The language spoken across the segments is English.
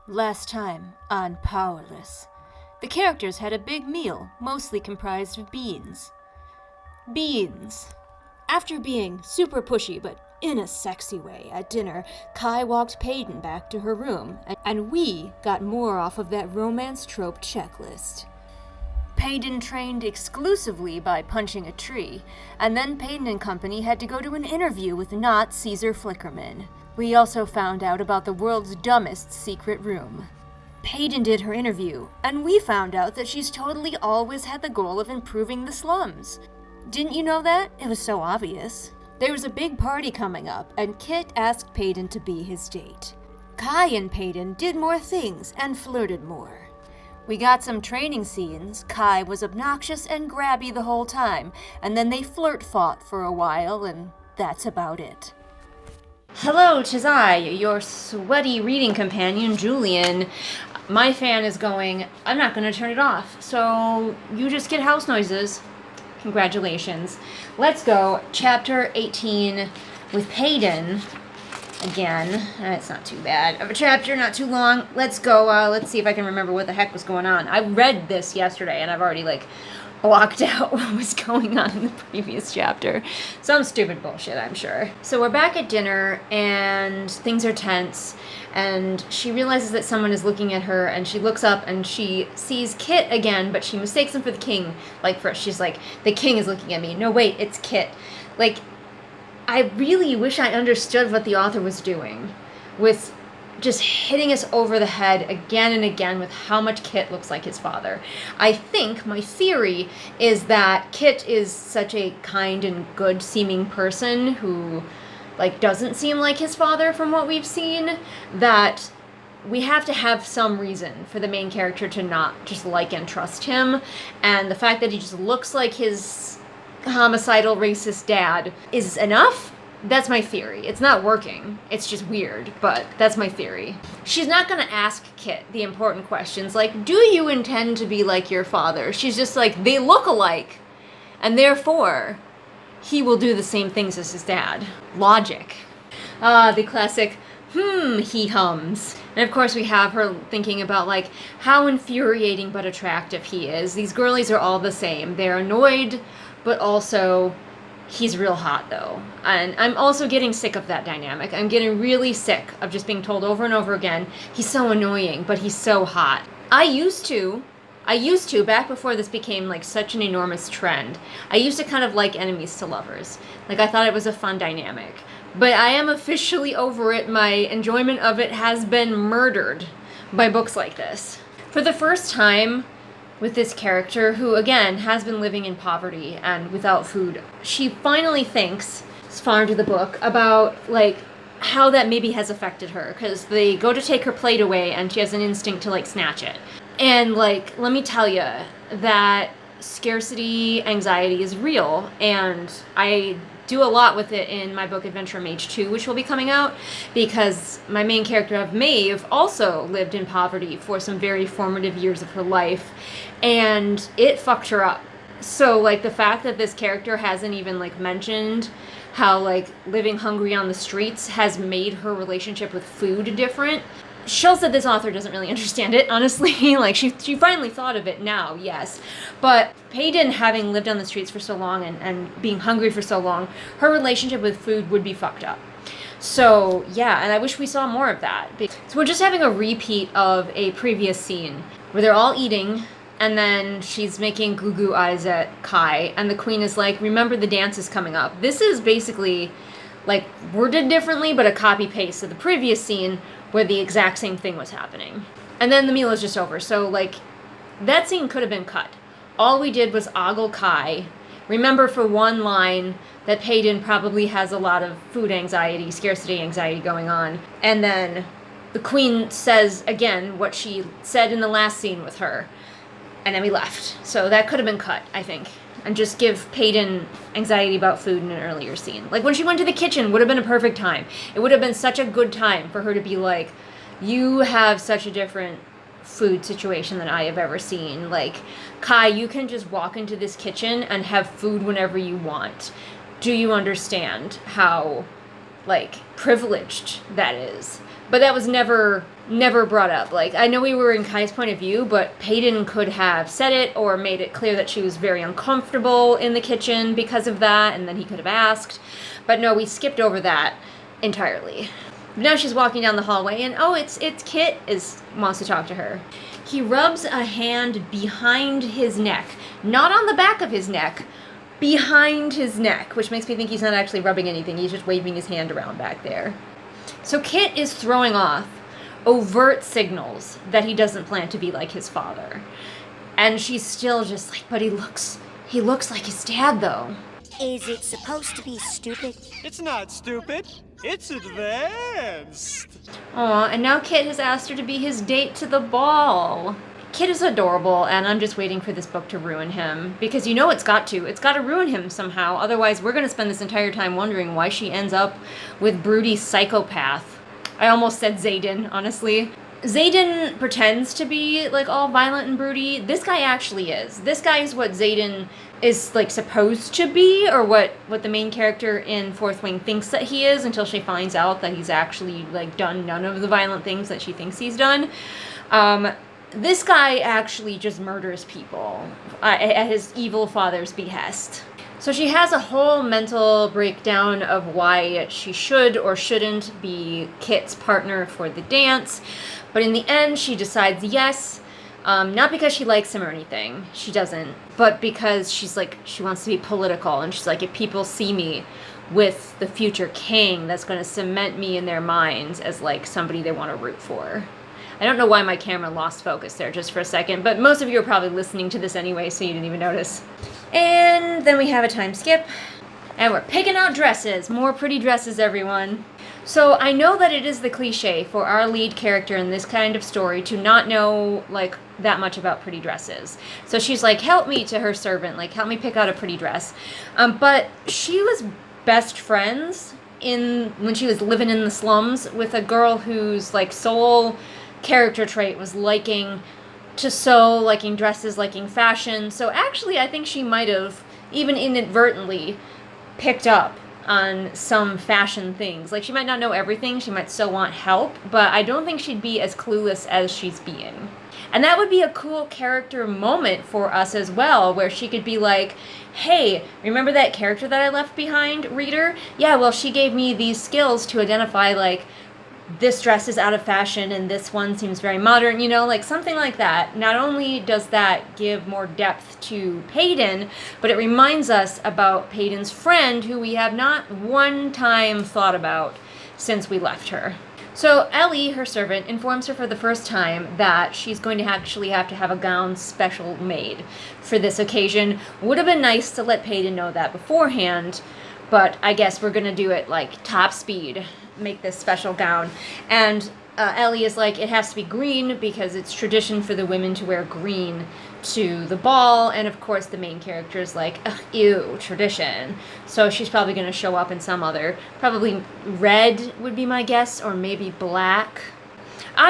Last time on Powerless, the characters had a big meal, mostly comprised of beans. Beans. After being super pushy, but in a sexy way, at dinner, Kai walked Peyton back to her room, and we got more off of that romance trope checklist. Peyton trained exclusively by punching a tree, and then Peyton and company had to go to an interview with not Caesar Flickerman. We also found out about the world's dumbest secret room. Peyton did her interview, and we found out that she's totally always had the goal of improving the slums. Didn't you know that? It was so obvious. There was a big party coming up, and Kit asked Peyton to be his date. Kai and Peyton did more things and flirted more. We got some training scenes. Kai was obnoxious and grabby the whole time, and then they fought for a while, and that's about it. Hello, 'tis I, your sweaty reading companion, Julian. My fan is going, I'm not going to turn it off, so you just get house noises. Congratulations. Let's go. Chapter 18 with Peyton. Again, it's not too bad of a chapter, not too long. Let's go. Let's see if I can remember what the heck was going on. I read this yesterday, and I've already, blocked out what was going on in the previous chapter. Some stupid bullshit, I'm sure. So we're back at dinner, and things are tense, and she realizes that someone is looking at her, and she looks up, and she sees Kit again, but she mistakes him for the king. First, she's like, the king is looking at me. No, wait, it's Kit. I really wish I understood what the author was doing with just hitting us over the head again and again with how much Kit looks like his father. I think my theory is that Kit is such a kind and good seeming person who doesn't seem like his father from what we've seen, that we have to have some reason for the main character to not just like and trust him, and the fact that he just looks like his homicidal racist dad is enough. That's my theory. It's not working. It's just weird, but that's my theory. She's not gonna ask Kit the important questions like, do you intend to be like your father? She's just like, they look alike, and therefore he will do the same things as his dad. Logic. The classic, he hums. And of course we have her thinking about how infuriating but attractive he is. These girlies are all the same. They're annoyed, but also he's real hot, though. And I'm also getting sick of that dynamic. I'm getting really sick of just being told over and over again, he's so annoying, but he's so hot. I used to, back before this became such an enormous trend, I used to kind of like enemies to lovers. I thought it was a fun dynamic. But I am officially over it. My enjoyment of it has been murdered by books like this. For the first time, with this character who, again, has been living in poverty and without food, she finally thinks, as far into the book, about, how that maybe has affected her. Because they go to take her plate away, and she has an instinct to, snatch it. And, let me tell you, that scarcity anxiety is real, and I do a lot with it in my book Adventure Mage 2, which will be coming out, because my main character of Maeve also lived in poverty for some very formative years of her life, and it fucked her up. So the fact that this character hasn't even mentioned how living hungry on the streets has made her relationship with food different shows that this author doesn't really understand it, honestly. She finally thought of it now, yes. But Peyton, having lived on the streets for so long and being hungry for so long, her relationship with food would be fucked up. So, yeah, and I wish we saw more of that. So we're just having a repeat of a previous scene where they're all eating, and then she's making goo-goo eyes at Kai, and the queen is like, remember the dance is coming up. This is basically, worded differently, but a copy-paste of the previous scene where the exact same thing was happening. And then the meal is just over. So, that scene could have been cut. All we did was ogle Kai. Remember for one line that Peyton probably has a lot of food anxiety, scarcity anxiety going on. And then the queen says again what she said in the last scene with her. And then we left. So that could have been cut, I think. And just give Peyton anxiety about food in an earlier scene. When she went to the kitchen would have been a perfect time. It would have been such a good time for her to be like, you have such a different food situation than I have ever seen. Kai, you can just walk into this kitchen and have food whenever you want. Do you understand how, privileged that is? But that was never never brought up. Like, I know we were in Kai's point of view, but Peyton could have said it or made it clear that she was very uncomfortable in the kitchen because of that, and then he could have asked. But no, we skipped over that entirely. Now she's walking down the hallway, and oh, it's Kit wants to talk to her. He rubs a hand behind his neck, not on the back of his neck, behind his neck, which makes me think he's not actually rubbing anything. He's just waving his hand around back there. So Kit is throwing off overt signals that he doesn't plan to be like his father. And she's still just like, but he looks like his dad, though. Is it supposed to be stupid? It's not stupid. It's advanced. Aw, and now Kit has asked her to be his date to the ball. Kit is adorable, and I'm just waiting for this book to ruin him. Because you know it's got to. It's got to ruin him somehow. Otherwise, we're going to spend this entire time wondering why she ends up with broody psychopath. I almost said Zayden, honestly. Zayden pretends to be, like, all violent and broody. This guy actually is. This guy is what Zayden is, like, supposed to be, or what the main character in Fourth Wing thinks that he is, until she finds out that he's actually, like, done none of the violent things that she thinks he's done. This guy actually just murders people at his evil father's behest. So she has a whole mental breakdown of why she should or shouldn't be Kit's partner for the dance. But in the end, she decides yes, not because she likes him or anything. She doesn't. But because she's like, she wants to be political. And she's like, if people see me with the future king, that's going to cement me in their minds as like somebody they want to root for. I don't know why my camera lost focus there just for a second, but most of you are probably listening to this anyway, so you didn't even notice. And then we have a time skip, and we're picking out dresses. More pretty dresses, everyone. So I know that it is the cliche for our lead character in this kind of story to not know, like, that much about pretty dresses. So she's like, help me, to her servant, like, help me pick out a pretty dress. But she was best friends when she was living in the slums with a girl whose, like, sole character trait was liking to sew, liking dresses, liking fashion. So actually, I think she might have, even inadvertently, picked up on some fashion things. Like, she might not know everything, she might still want help, but I don't think she'd be as clueless as she's being. And that would be a cool character moment for us as well, where she could be like, hey, remember that character that I left behind, reader? Yeah, well, she gave me these skills to identify, like, this dress is out of fashion and this one seems very modern, you know, like something like that. Not only does that give more depth to Peyton, but it reminds us about Peyton's friend, who we have not one time thought about since we left her. So Ellie, her servant, informs her for the first time that she's going to actually have to have a gown special made for this occasion. Would have been nice to let Peyton know that beforehand, but I guess we're going to do it like top speed. Make this special gown. And Ellie is like, it has to be green because it's tradition for the women to wear green to the ball. And of course the main character is like, ugh, ew, tradition. So she's probably going to show up in some other, probably red would be my guess, or maybe black.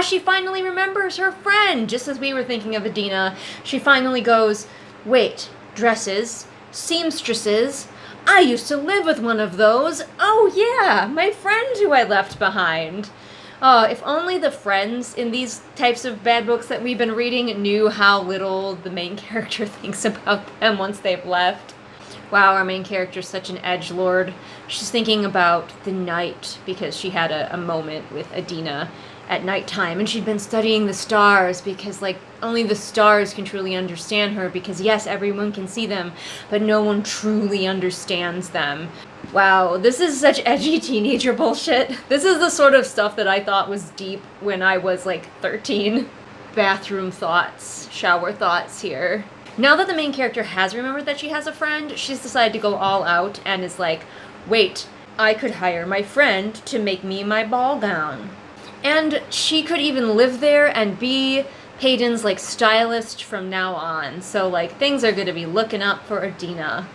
She finally remembers her friend. Just as we were thinking of Adena, she finally goes, wait, dresses, seamstresses, I used to live with one of those. Oh yeah, my friend who I left behind. Oh, if only the friends in these types of bad books that we've been reading knew how little the main character thinks about them once they've left. Wow, our main character's such an edgelord. She's thinking about the night because she had a moment with Adena at nighttime, and she'd been studying the stars because, like, only the stars can truly understand her because, yes, everyone can see them, but no one truly understands them. Wow, this is such edgy teenager bullshit. This is the sort of stuff that I thought was deep when I was, like, 13. Bathroom thoughts, shower thoughts here. Now that the main character has remembered that she has a friend, she's decided to go all out and is like, wait, I could hire my friend to make me my ball gown. And she could even live there and be Peyton's, like, stylist from now on. So, like, things are going to be looking up for Adena,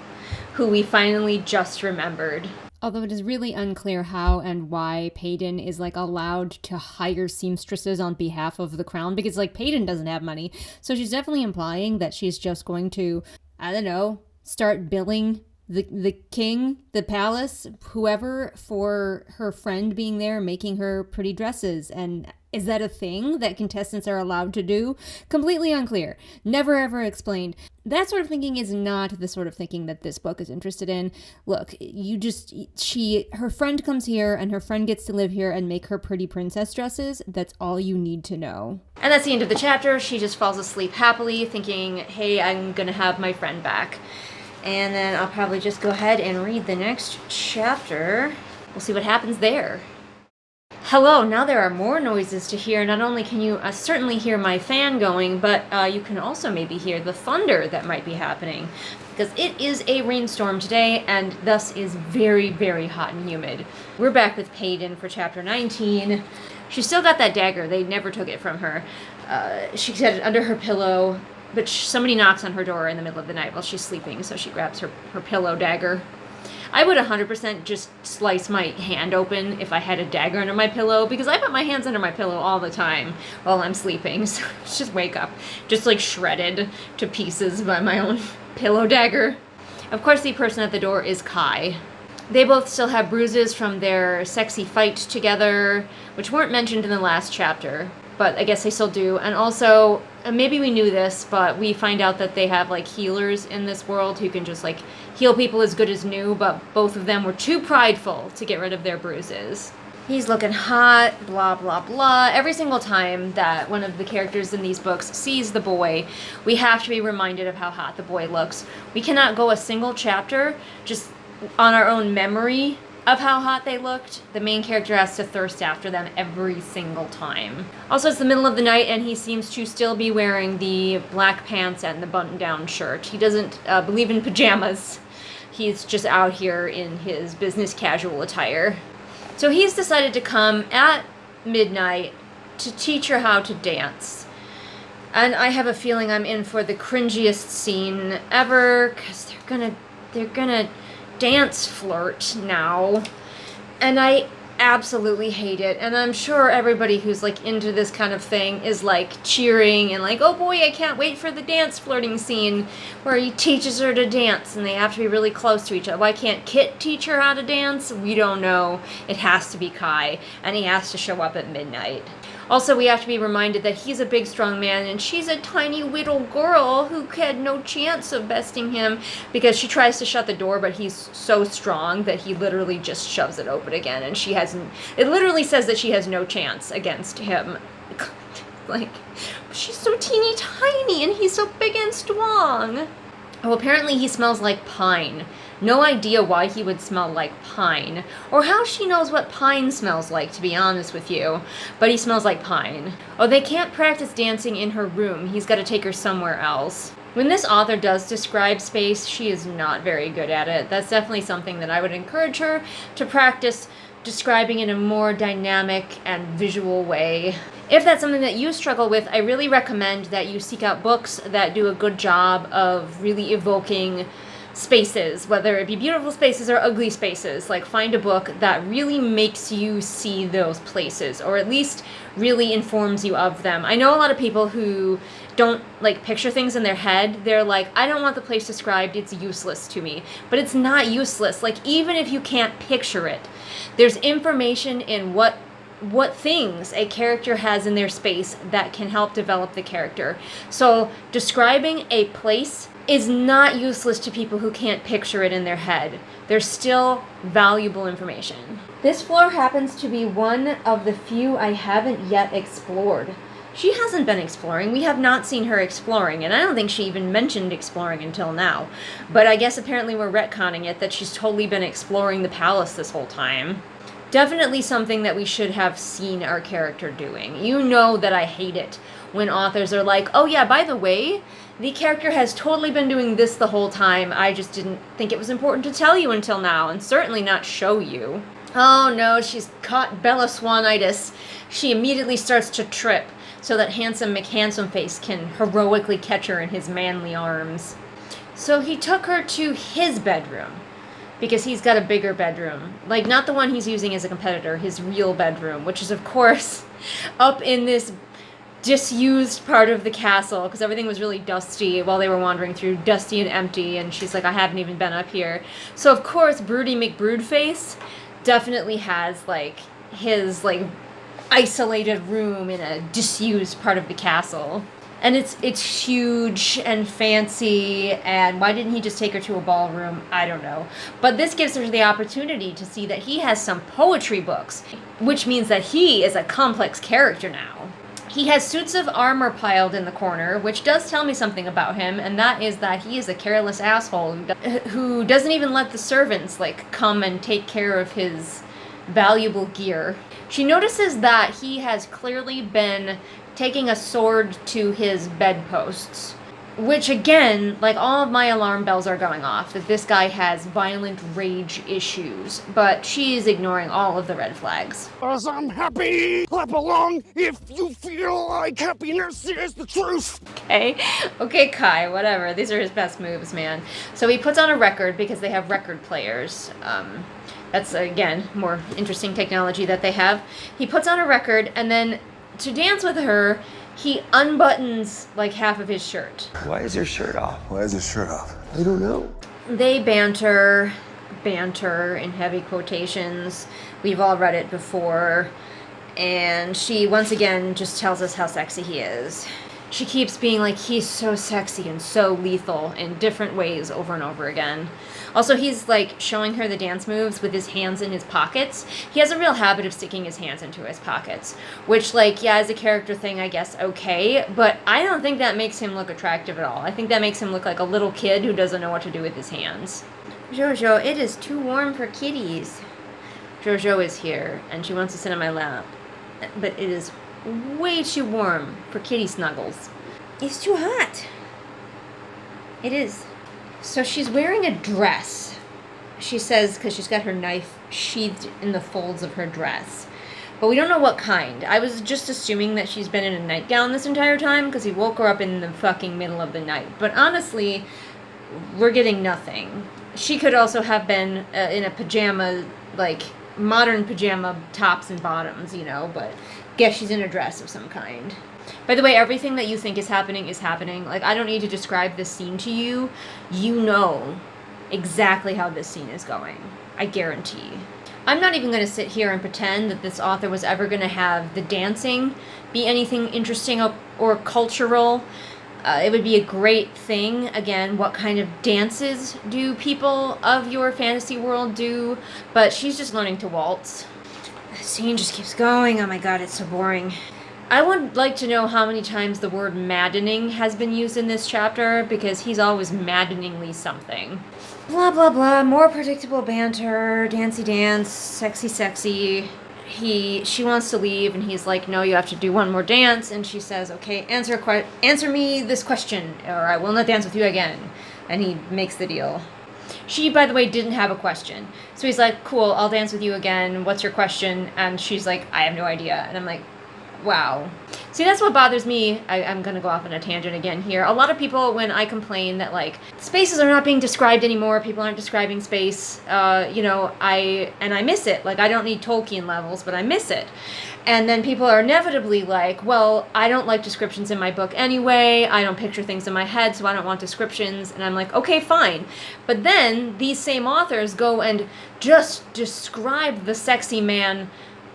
who we finally just remembered. Although it is really unclear how and why Peyton is, like, allowed to hire seamstresses on behalf of the crown, because, like, Peyton doesn't have money. So she's definitely implying that she's just going to, I don't know, start billing the king, the palace, whoever, for her friend being there making her pretty dresses. And is that a thing that contestants are allowed to do? Completely unclear. Never ever explained. That sort of thinking is not the sort of thinking that this book is interested in. Look, her friend comes here and her friend gets to live here and make her pretty princess dresses. That's all you need to know. And that's the end of the chapter. She just falls asleep happily, thinking, hey, I'm gonna have my friend back. And then I'll probably just go ahead and read the next chapter. We'll see what happens there. Hello, now there are more noises to hear. Not only can you certainly hear my fan going, but you can also maybe hear the thunder that might be happening. Because it is a rainstorm today, and thus is very, very hot and humid. We're back with Payden for chapter 19. She still got that dagger. They never took it from her. She had it under her pillow, but somebody knocks on her door in the middle of the night while she's sleeping, so she grabs her pillow dagger. I would 100% just slice my hand open if I had a dagger under my pillow, because I put my hands under my pillow all the time while I'm sleeping, so just wake up, just like shredded to pieces by my own pillow dagger. Of course, the person at the door is Kai. They both still have bruises from their sexy fight together, which weren't mentioned in the last chapter, but I guess they still do. And also, maybe we knew this, but we find out that they have like healers in this world who can just like heal people as good as new, but both of them were too prideful to get rid of their bruises. He's looking hot, blah, blah, blah. Every single time that one of the characters in these books sees the boy, we have to be reminded of how hot the boy looks. We cannot go a single chapter just on our own memory of how hot they looked. The main character has to thirst after them every single time. Also, it's the middle of the night and he seems to still be wearing the black pants and the button-down shirt. He doesn't believe in pajamas. He's just out here in his business casual attire. So he's decided to come at midnight to teach her how to dance. And I have a feeling I'm in for the cringiest scene ever, because they're gonna dance flirt now, and I absolutely hate it. And I'm sure everybody who's like into this kind of thing is like cheering and like, oh boy, I can't wait for the dance flirting scene where he teaches her to dance and they have to be really close to each other. Why can't Kit teach her how to dance? We don't know. It has to be Kai, and he has to show up at midnight. Also, we have to be reminded that he's a big, strong man, and she's a tiny little girl who had no chance of besting him, because she tries to shut the door, but he's so strong that he literally just shoves it open again, and it literally says that she has no chance against him. Like, she's so teeny tiny, and he's so big and strong. Oh, apparently he smells like pine. No idea why he would smell like pine, or how she knows what pine smells like, to be honest with you, but he smells like pine. Oh, they can't practice dancing in her room. He's got to take her somewhere else. When this author does describe space, she is not very good at it. That's definitely something that I would encourage her to practice describing in a more dynamic and visual way. If that's something that you struggle with, I really recommend that you seek out books that do a good job of really evoking spaces, whether it be beautiful spaces or ugly spaces. Like, find a book that really makes you see those places, or at least really informs you of them. I know a lot of people who don't like picture things in their head. They're like, I don't want the place described, it's useless to me. But it's not useless. Like, even if you can't picture it, there's information in what things a character has in their space that can help develop the character. So describing a place is not useless to people who can't picture it in their head. There's still valuable information. This floor happens to be one of the few I haven't yet explored. She hasn't been exploring. We have not seen her exploring, and I don't think she even mentioned exploring until now. But I guess apparently we're retconning it, that she's totally been exploring the palace this whole time. Definitely something that we should have seen our character doing. You know that I hate it when authors are like, oh yeah, by the way, the character has totally been doing this the whole time. I just didn't think it was important to tell you until now, and certainly not show you. Oh no, she's caught Bella Swanitis. She immediately starts to trip so that handsome McHandsomeface can heroically catch her in his manly arms. So he took her to his bedroom, because he's got a bigger bedroom. Like, not the one he's using as a competitor, his real bedroom, which is, of course, up in this disused part of the castle because everything was really dusty while they were wandering through, dusty and empty, and she's like, I haven't even been up here. So of course Broody McBroodface definitely has like his like isolated room in a disused part of the castle, and it's huge and fancy, and why didn't he just take her to a ballroom? I don't know, but this gives her the opportunity to see that he has some poetry books, which means that he is a complex character now. He has suits of armor piled in the corner, which does tell me something about him, and that is that he is a careless asshole who doesn't even let the servants, like, come and take care of his valuable gear. She notices that he has clearly been taking a sword to his bedposts, which again, like, all of my alarm bells are going off, that this guy has violent rage issues, but she's ignoring all of the red flags. As I'm happy, clap along if you feel like happiness is the truth. Okay, Kai, whatever. These are his best moves, man. So he puts on a record because they have record players. That's, again, more interesting technology that they have. He puts on a record, and then to dance with her, he unbuttons like half of his shirt. Why is your shirt off? Why is his shirt off? I don't know. They banter in heavy quotations. We've all read it before. And she once again just tells us how sexy he is. She keeps being like, he's so sexy and so lethal in different ways over and over again. Also, he's like showing her the dance moves with his hands in his pockets. He has a real habit of sticking his hands into his pockets, which, like, yeah, as a character thing, I guess, okay, but I don't think that makes him look attractive at all. I think that makes him look like a little kid who doesn't know what to do with his hands. Jojo, it is too warm for kitties. Jojo is here, and she wants to sit on my lap, but it is way too warm for kitty snuggles. It's too hot. It is. So she's wearing a dress, she says, because she's got her knife sheathed in the folds of her dress. But we don't know what kind. I was just assuming that she's been in a nightgown this entire time because he woke her up in the fucking middle of the night. But honestly, we're getting nothing. She could also have been in a pajama, like, modern pajama tops and bottoms, you know, but guess she's in a dress of some kind. By the way, everything that you think is happening is happening. Like, I don't need to describe this scene to you. You know exactly how this scene is going. I guarantee. I'm not even going to sit here and pretend that this author was ever going to have the dancing be anything interesting or cultural. It would be a great thing. Again, what kind of dances do people of your fantasy world do? But she's just learning to waltz. The scene just keeps going. Oh my god, it's so boring. I would like to know how many times the word maddening has been used in this chapter, because he's always maddeningly something. Blah, blah, blah. More predictable banter. Dancey dance. Sexy, sexy. She wants to leave, and he's like, no, you have to do one more dance. And she says, okay, answer me this question, or I will not dance with you again. And he makes the deal. She, by the way, didn't have a question. So he's like, cool, I'll dance with you again. What's your question? And she's like, I have no idea. And I'm like, wow. See, that's what bothers me. I'm going to go off on a tangent again here. A lot of people, when I complain that, like, spaces are not being described anymore, people aren't describing space, you know, I miss it. Like, I don't need Tolkien levels, but I miss it. And then people are inevitably like, well, I don't like descriptions in my book anyway. I don't picture things in my head, so I don't want descriptions. And I'm like, okay, fine. But then these same authors go and just describe the sexy man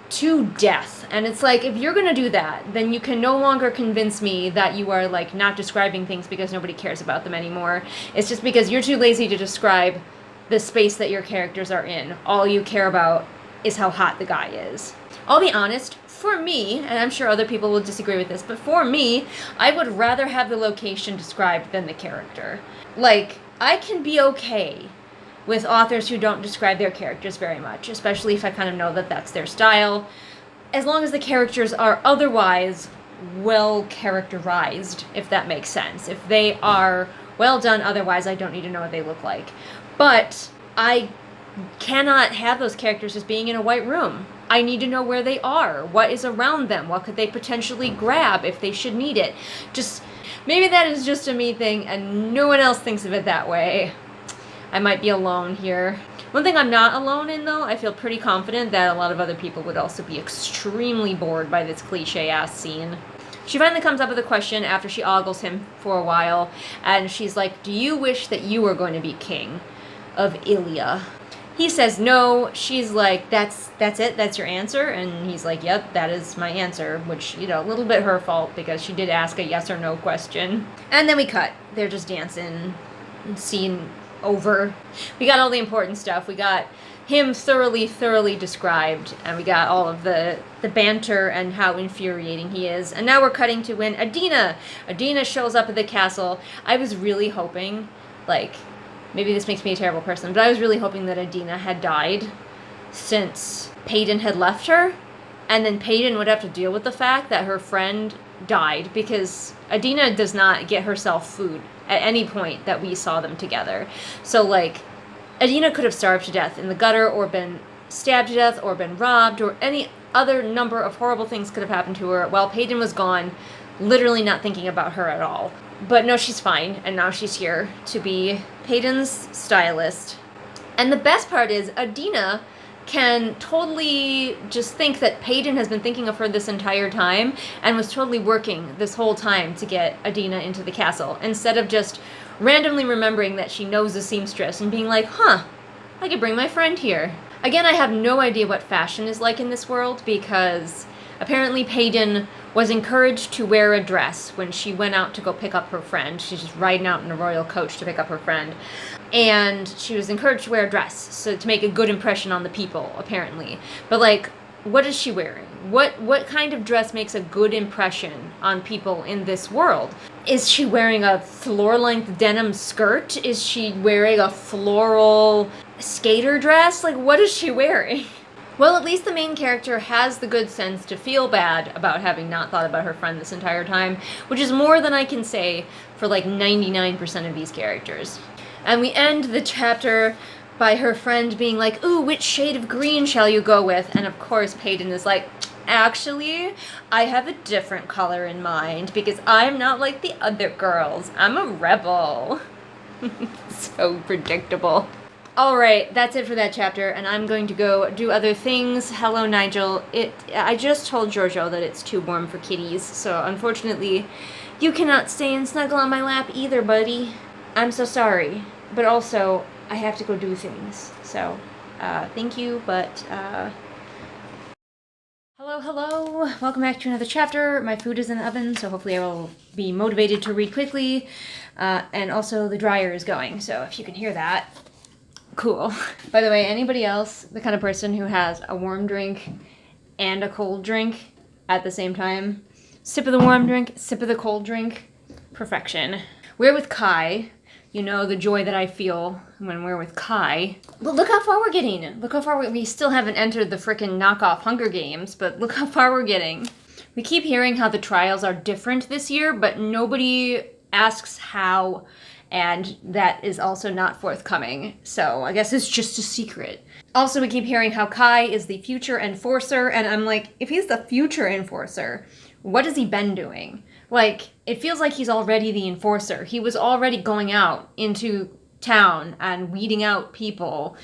to death. And it's like, if you're gonna do that, then you can no longer convince me that you are, like, not describing things because nobody cares about them anymore. It's just because you're too lazy to describe the space that your characters are in. All you care about is how hot the guy is. I'll be honest, for me, and I'm sure other people will disagree with this, but for me, I would rather have the location described than the character. Like, I can be okay with authors who don't describe their characters very much, especially if I kind of know that that's their style, as long as the characters are otherwise well characterized, if that makes sense. If they are well done otherwise, I don't need to know what they look like. But I cannot have those characters just being in a white room. I need to know where they are, what is around them, what could they potentially grab if they should need it. Just, maybe that is just a me thing and no one else thinks of it that way. I might be alone here. One thing I'm not alone in, though, I feel pretty confident that a lot of other people would also be extremely bored by this cliche-ass scene. She finally comes up with a question after she ogles him for a while, and she's like, do you wish that you were going to be king of Ilia? He says no. She's like, that's it? That's your answer? And he's like, yep, that is my answer, which, you know, a little bit her fault because she did ask a yes or no question. And then we cut. They're just dancing. Scene over. We got all the important stuff. We got him thoroughly described, and we got all of the banter and how infuriating he is. And now we're cutting to when Adena shows up at the castle. I was really hoping, like, maybe this makes me a terrible person, but I was really hoping that Adena had died since Peyton had left her, and then Peyton would have to deal with the fact that her friend died, because Adena does not get herself food at any point that we saw them together. So, like, Adena could have starved to death in the gutter, or been stabbed to death, or been robbed, or any other number of horrible things could have happened to her while Peyton was gone, literally not thinking about her at all. But no, she's fine, and now she's here to be Peyton's stylist. And the best part is, Adena can totally just think that Peyton has been thinking of her this entire time, and was totally working this whole time to get Adena into the castle, instead of just randomly remembering that she knows a seamstress and being like, huh, I could bring my friend here. Again, I have no idea what fashion is like in this world, because apparently Peyton was encouraged to wear a dress when she went out to go pick up her friend. She's just riding out in a royal coach to pick up her friend. And she was encouraged to wear a dress, so to make a good impression on the people, apparently. But, like, what is she wearing? What kind of dress makes a good impression on people in this world? Is she wearing a floor-length denim skirt? Is she wearing a floral skater dress? Like, what is she wearing? Well, at least the main character has the good sense to feel bad about having not thought about her friend this entire time, which is more than I can say for like 99% of these characters. And we end the chapter by her friend being like, ooh, which shade of green shall you go with? And of course Peyton is like, actually, I have a different color in mind because I'm not like the other girls. I'm a rebel. So predictable. Alright, that's it for that chapter, and I'm going to go do other things. Hello, Nigel. I just told Giorgio that it's too warm for kitties, so unfortunately, you cannot stay and snuggle on my lap either, buddy. I'm so sorry. But also, I have to go do things. So, thank you, but, Hello. Welcome back to another chapter. My food is in the oven, so hopefully I will be motivated to read quickly. And also, the dryer is going, so if you can hear that, cool. By the way, anybody else the kind of person who has a warm drink and a cold drink at the same time? Sip of the warm drink, sip of the cold drink. Perfection. We're with Kai. You know the joy that I feel when we're with Kai. But look how far we're getting. Look how far we still haven't entered the frickin' knockoff Hunger Games, but look how far we're getting. We keep hearing how the trials are different this year, but nobody asks how, and that is also not forthcoming. So I guess it's just a secret. Also, we keep hearing how Kai is the future enforcer, and I'm like, if he's the future enforcer, what has he been doing? Like, it feels like he's already the enforcer. He was already going out into town and weeding out people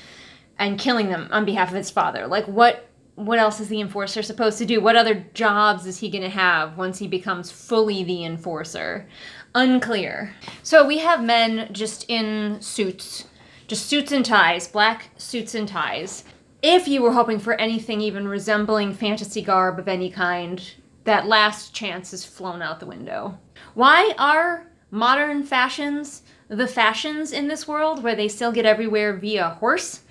and killing them on behalf of his father. Like, what else is the enforcer supposed to do? What other jobs is he going to have once he becomes fully the enforcer? Unclear. So we have men just in suits. Just suits and ties. Black suits and ties. If you were hoping for anything even resembling fantasy garb of any kind, that last chance is flown out the window. Why are modern fashions the fashions in this world where they still get everywhere via horse?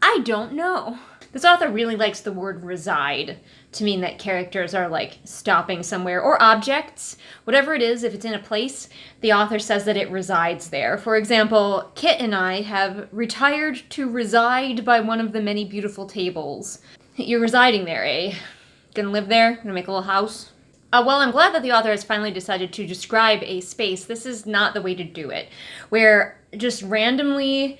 I don't know. This author really likes the word reside to mean that characters are like stopping somewhere, or objects. Whatever it is, if it's in a place, the author says that it resides there. For example, Kit and I have retired to reside by one of the many beautiful tables. You're residing there, eh? Gonna live there? Gonna make a little house? Well, I'm glad that the author has finally decided to describe a space. This is not the way to do it. Where just randomly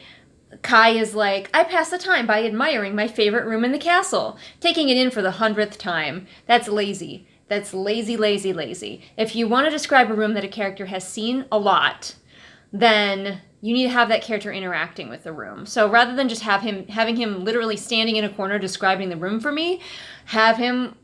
Kai is like, I pass the time by admiring my favorite room in the castle, taking it in for the 100th time. That's lazy. That's lazy. If you want to describe a room that a character has seen a lot, then you need to have that character interacting with the room. So rather than just having him literally standing in a corner describing the room for me, have him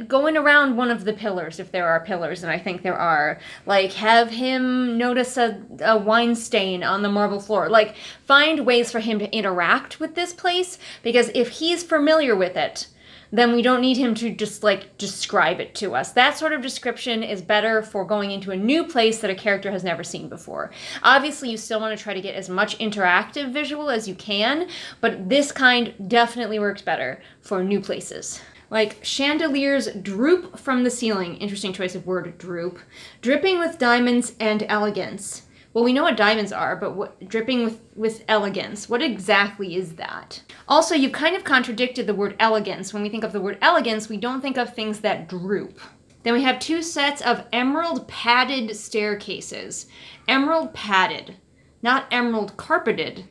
going around one of the pillars if there are pillars, and I think there are. Like, have him notice a wine stain on the marble floor. Like, find ways for him to interact with this place, because if he's familiar with it, then we don't need him to just like describe it to us. That sort of description is better for going into a new place that a character has never seen before. Obviously, you still want to try to get as much interactive visual as you can, but this kind definitely works better for new places. Like, chandeliers droop from the ceiling. Interesting choice of word, droop. Dripping with diamonds and elegance. Well, we know what diamonds are, but dripping with elegance, what exactly is that? Also, you've kind of contradicted the word elegance. When we think of the word elegance, we don't think of things that droop. Then we have 2 sets of emerald padded staircases. Emerald padded, not emerald carpeted.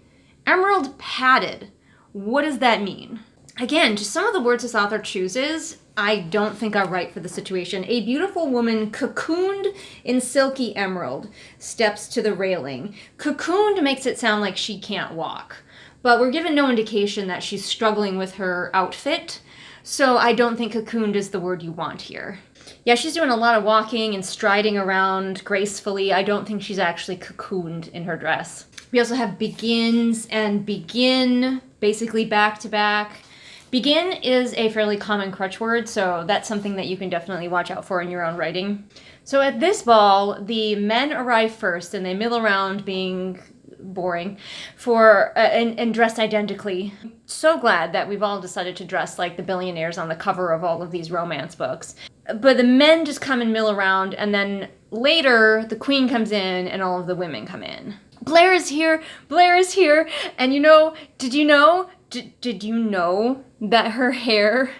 Emerald padded. What does that mean? Again, just some of the words this author chooses I don't think are right for the situation. A beautiful woman cocooned in silky emerald steps to the railing. Cocooned makes it sound like she can't walk, but we're given no indication that she's struggling with her outfit, so I don't think cocooned is the word you want here. Yeah, she's doing a lot of walking and striding around gracefully. I don't think she's actually cocooned in her dress. We also have begins and begin, basically back to back. Begin is a fairly common crutch word, so that's something that you can definitely watch out for in your own writing. So at this ball, the men arrive first and they mill around being boring and dressed identically. So glad that we've all decided to dress like the billionaires on the cover of all of these romance books. But the men just come and mill around, and then later the queen comes in and all of the women come in. Blair is here, and did you know that her hair,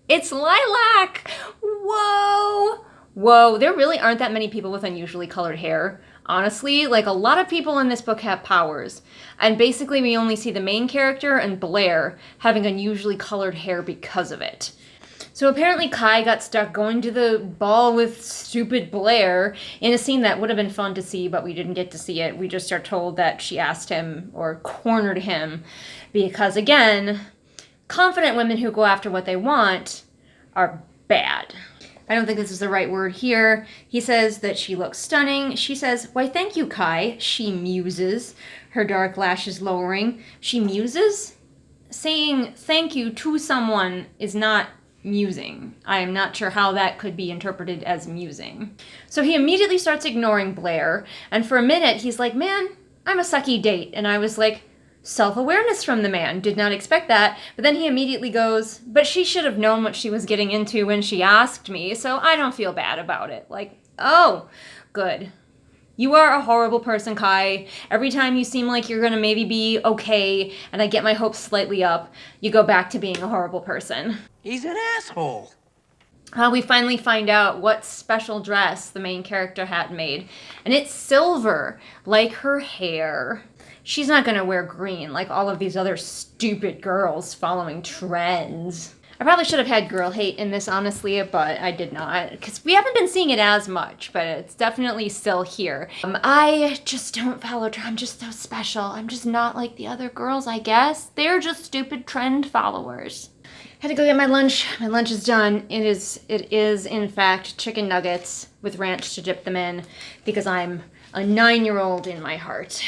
it's lilac? Whoa, there really aren't that many people with unusually colored hair. Honestly, like, a lot of people in this book have powers, and basically we only see the main character and Blair having unusually colored hair because of it. So apparently Kai got stuck going to the ball with stupid Blair in a scene that would have been fun to see, but we didn't get to see it. We just are told that she asked him or cornered him because, again, confident women who go after what they want are bad. I don't think this is the right word here. He says that she looks stunning. She says, "Why, thank you, Kai." She muses, her dark lashes lowering. She muses? Saying thank you to someone is not musing. I am not sure how that could be interpreted as musing. So he immediately starts ignoring Blair, and for a minute he's like, "Man, I'm a sucky date." And I was like, self-awareness from the man. Did not expect that. But then he immediately goes, "But she should have known what she was getting into when she asked me, so I don't feel bad about it." Like, oh, good. You are a horrible person, Kai. Every time you seem like you're gonna maybe be okay, and I get my hopes slightly up, you go back to being a horrible person. He's an asshole. We finally find out what special dress the main character had made, and it's silver, like her hair. She's not gonna wear green like all of these other stupid girls following trends. I probably should have had girl hate in this, honestly, but I did not, because we haven't been seeing it as much, but it's definitely still here. I just don't follow trend. I'm just so special. I'm just not like the other girls, I guess. They're just stupid trend followers. Had to go get my lunch. My lunch is done. It is in fact chicken nuggets with ranch to dip them in, because I'm a 9-year-old in my heart.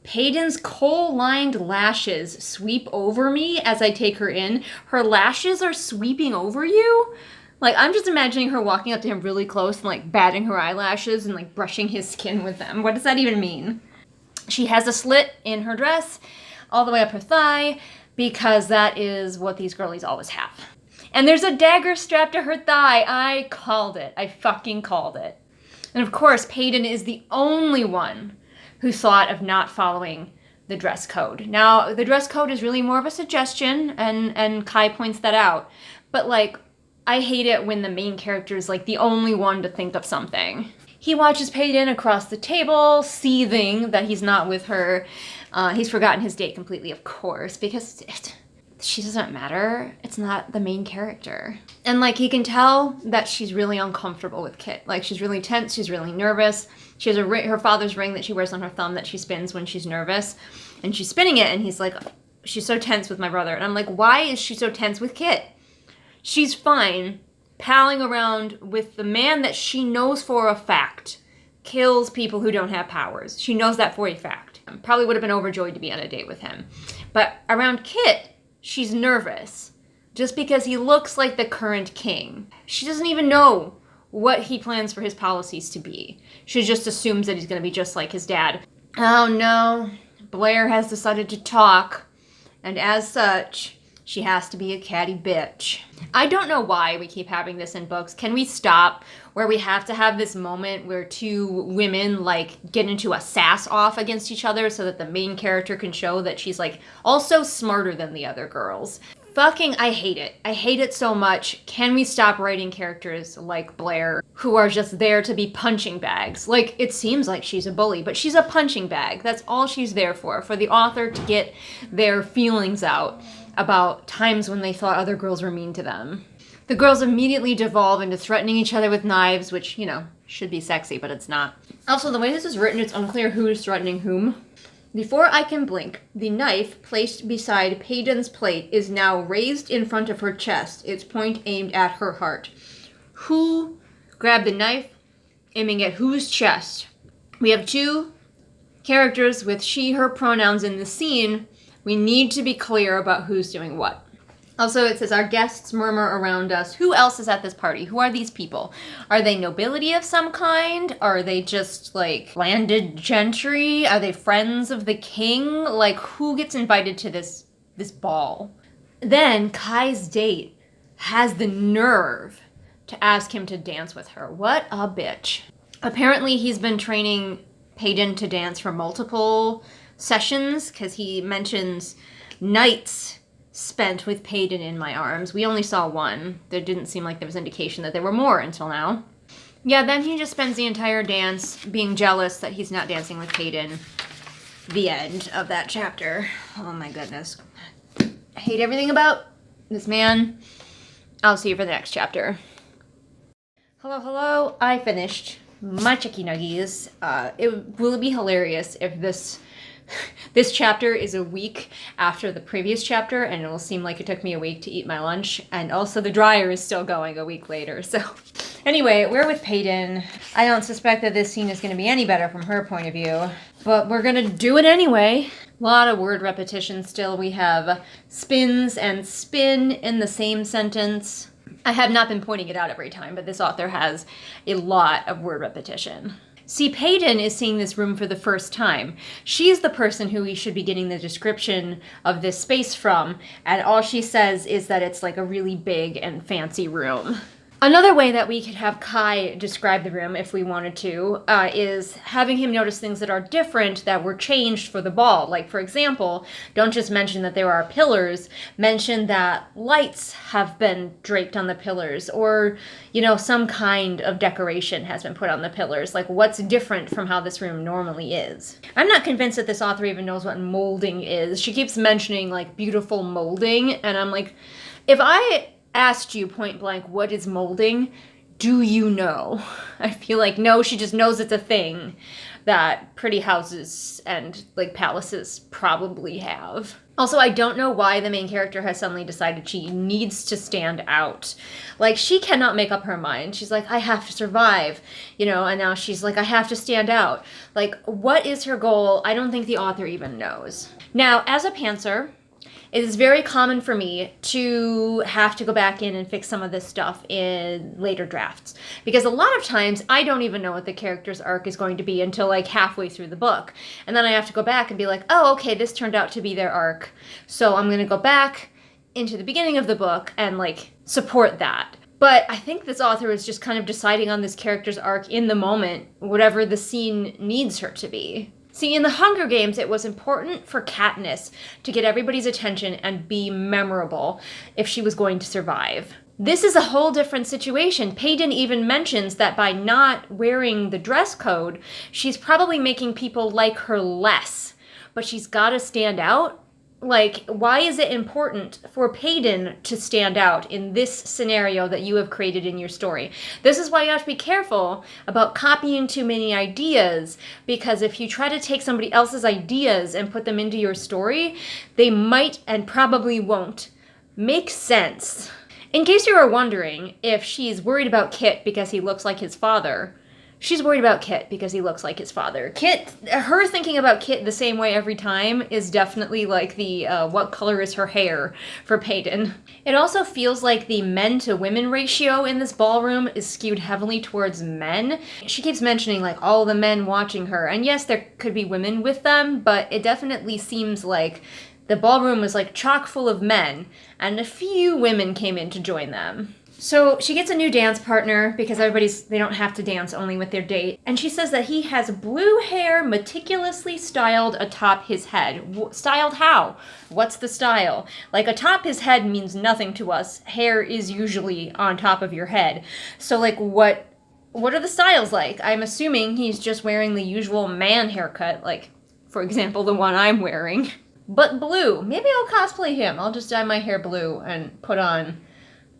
Payton's kohl-lined lashes sweep over me as I take her in. Her lashes are sweeping over you? Like, I'm just imagining her walking up to him really close and, like, batting her eyelashes and, like, brushing his skin with them. What does that even mean? She has a slit in her dress all the way up her thigh, because that is what these girlies always have. And there's a dagger strapped to her thigh. I called it. I fucking called it. And of course, Payton is the only one who thought of not following the dress code. Now, the dress code is really more of a suggestion, and Kai points that out. But, like, I hate it when the main character is, like, the only one to think of something. He watches Payton across the table, seething that he's not with her. He's forgotten his date completely, of course, because she doesn't matter. It's not the main character. And like, he can tell that she's really uncomfortable with Kit. Like, she's really tense, she's really nervous. She has her father's ring that she wears on her thumb that she spins when she's nervous. And she's spinning it, and he's like, she's so tense with my brother. And I'm like, why is she so tense with Kit? She's fine palling around with the man that she knows for a fact kills people who don't have powers. She knows that for a fact. Probably would have been overjoyed to be on a date with him. But around Kit, she's nervous just because he looks like the current king. She doesn't even know what he plans for his policies to be. She just assumes that he's going to be just like his dad. Oh no, Blair has decided to talk, and as such, she has to be a catty bitch. I don't know why we keep having this in books. Can we stop where we have to have this moment where two women like get into a sass off against each other so that the main character can show that she's like also smarter than the other girls? Fucking, I hate it. I hate it so much. Can we stop writing characters like Blair who are just there to be punching bags? Like, it seems like she's a bully, but she's a punching bag. That's all she's there for the author to get their feelings out about times when they thought other girls were mean to them. The girls immediately devolve into threatening each other with knives, which, you know, should be sexy, but it's not. Also, the way this is written, it's unclear who is threatening whom. Before I can blink, the knife placed beside Payden's plate is now raised in front of her chest, its point aimed at her heart. Who grabbed the knife, aiming at whose chest? We have two characters with she, her pronouns in the scene. We need to be clear about who's doing what. Also, it says, our guests murmur around us. Who else is at this party? Who are these people? Are they nobility of some kind? Are they just, like, landed gentry? Are they friends of the king? Like, who gets invited to this ball? Then, Kai's date has the nerve to ask him to dance with her. What a bitch. Apparently, he's been training Payden to dance for multiple sessions, because he mentions nights spent with Payden in my arms. We only saw one. There didn't seem like there was indication that there were more until now. Yeah, then he just spends the entire dance being jealous that he's not dancing with Payden. The end of that chapter. Oh my goodness. I hate everything about this man. I'll see you for the next chapter. Hello. I finished my Chicky Nuggies. It will be hilarious if this chapter is a week after the previous chapter, and it will seem like it took me a week to eat my lunch, and also the dryer is still going a week later. So anyway, we're with Payden. I don't suspect that this scene is going to be any better from her point of view, but we're going to do it anyway. A lot of word repetition still. We have spins and spin in the same sentence. I have not been pointing it out every time, but this author has a lot of word repetition. See, Payden is seeing this room for the first time. She's the person who we should be getting the description of this space from, and all she says is that it's like a really big and fancy room. Another way that we could have Kai describe the room, if we wanted to, is having him notice things that are different, that were changed for the ball. Like, for example, don't just mention that there are pillars, mention that lights have been draped on the pillars, or, you know, some kind of decoration has been put on the pillars. Like, what's different from how this room normally is? I'm not convinced that this author even knows what molding is. She keeps mentioning, like, beautiful molding, and I'm like, if I asked you point blank, what is molding? Do you know? I feel like no, she just knows it's a thing that pretty houses and like palaces probably have. Also, I don't know why the main character has suddenly decided she needs to stand out. Like, she cannot make up her mind. She's like, I have to survive, you know, and now she's like, I have to stand out. Like, what is her goal? I don't think the author even knows. Now, as a pantser, it is very common for me to have to go back in and fix some of this stuff in later drafts. Because a lot of times I don't even know what the character's arc is going to be until like halfway through the book. And then I have to go back and be like, oh, okay, this turned out to be their arc. So I'm going to go back into the beginning of the book and like support that. But I think this author is just kind of deciding on this character's arc in the moment, whatever the scene needs her to be. See, in the Hunger Games, it was important for Katniss to get everybody's attention and be memorable if she was going to survive. This is a whole different situation. Payden even mentions that by not wearing the dress code, she's probably making people like her less. But she's got to stand out Like, why is it important for Payton to stand out in this scenario that you have created in your story? This is why you have to be careful about copying too many ideas, because if you try to take somebody else's ideas and put them into your story, they might and probably won't make sense. In case you were wondering if she's worried about Kit because he looks like his father, she's worried about Kit because he looks like his father. Kit, her thinking about Kit the same way every time is definitely like the what color is her hair for Payton. It also feels like the men to women ratio in this ballroom is skewed heavily towards men. She keeps mentioning like all the men watching her, and yes, there could be women with them, but it definitely seems like the ballroom was like chock full of men, and a few women came in to join them. So she gets a new dance partner because they don't have to dance only with their date. And she says that he has blue hair meticulously styled atop his head. Styled how? What's the style? Like, atop his head means nothing to us. Hair is usually on top of your head. So like, what are the styles like? I'm assuming he's just wearing the usual man haircut, like, for example, the one I'm wearing. But blue. Maybe I'll cosplay him. I'll just dye my hair blue and put on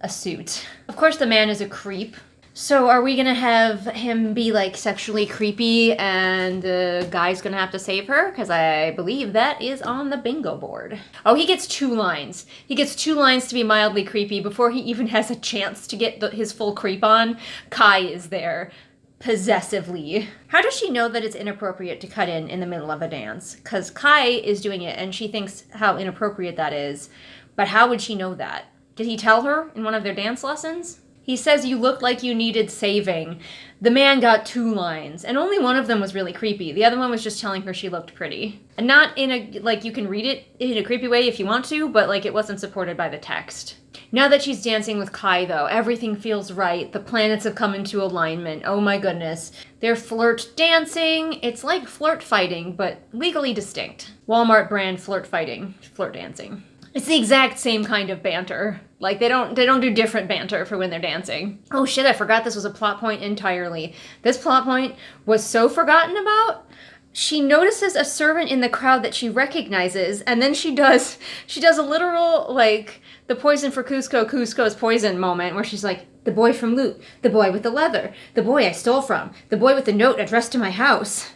a suit. Of course, the man is a creep. So are we gonna have him be like sexually creepy and the guy's gonna have to save her? Because I believe that is on the bingo board. Oh, he gets 2 lines. He gets 2 lines to be mildly creepy before he even has a chance to get his full creep on. Kai is there possessively. How does she know that it's inappropriate to cut in the middle of a dance? Because Kai is doing it and she thinks how inappropriate that is. But how would she know that? Did he tell her in one of their dance lessons? He says you looked like you needed saving. The man got 2 lines, and only one of them was really creepy. The other one was just telling her she looked pretty. And not in a, like, you can read it in a creepy way if you want to, but, like, it wasn't supported by the text. Now that she's dancing with Kai, though, everything feels right. The planets have come into alignment. Oh my goodness. They're flirt dancing. It's like flirt fighting, but legally distinct. Walmart brand flirt fighting, flirt dancing. It's the exact same kind of banter. Like, they don't do different banter for when they're dancing. Oh shit, I forgot this was a plot point entirely. This plot point was so forgotten about. She notices a servant in the crowd that she recognizes, and then she does a literal, like, the poison for Cusco's poison moment, where she's like, the boy from Loot, the boy with the leather, the boy I stole from, the boy with the note addressed to my house.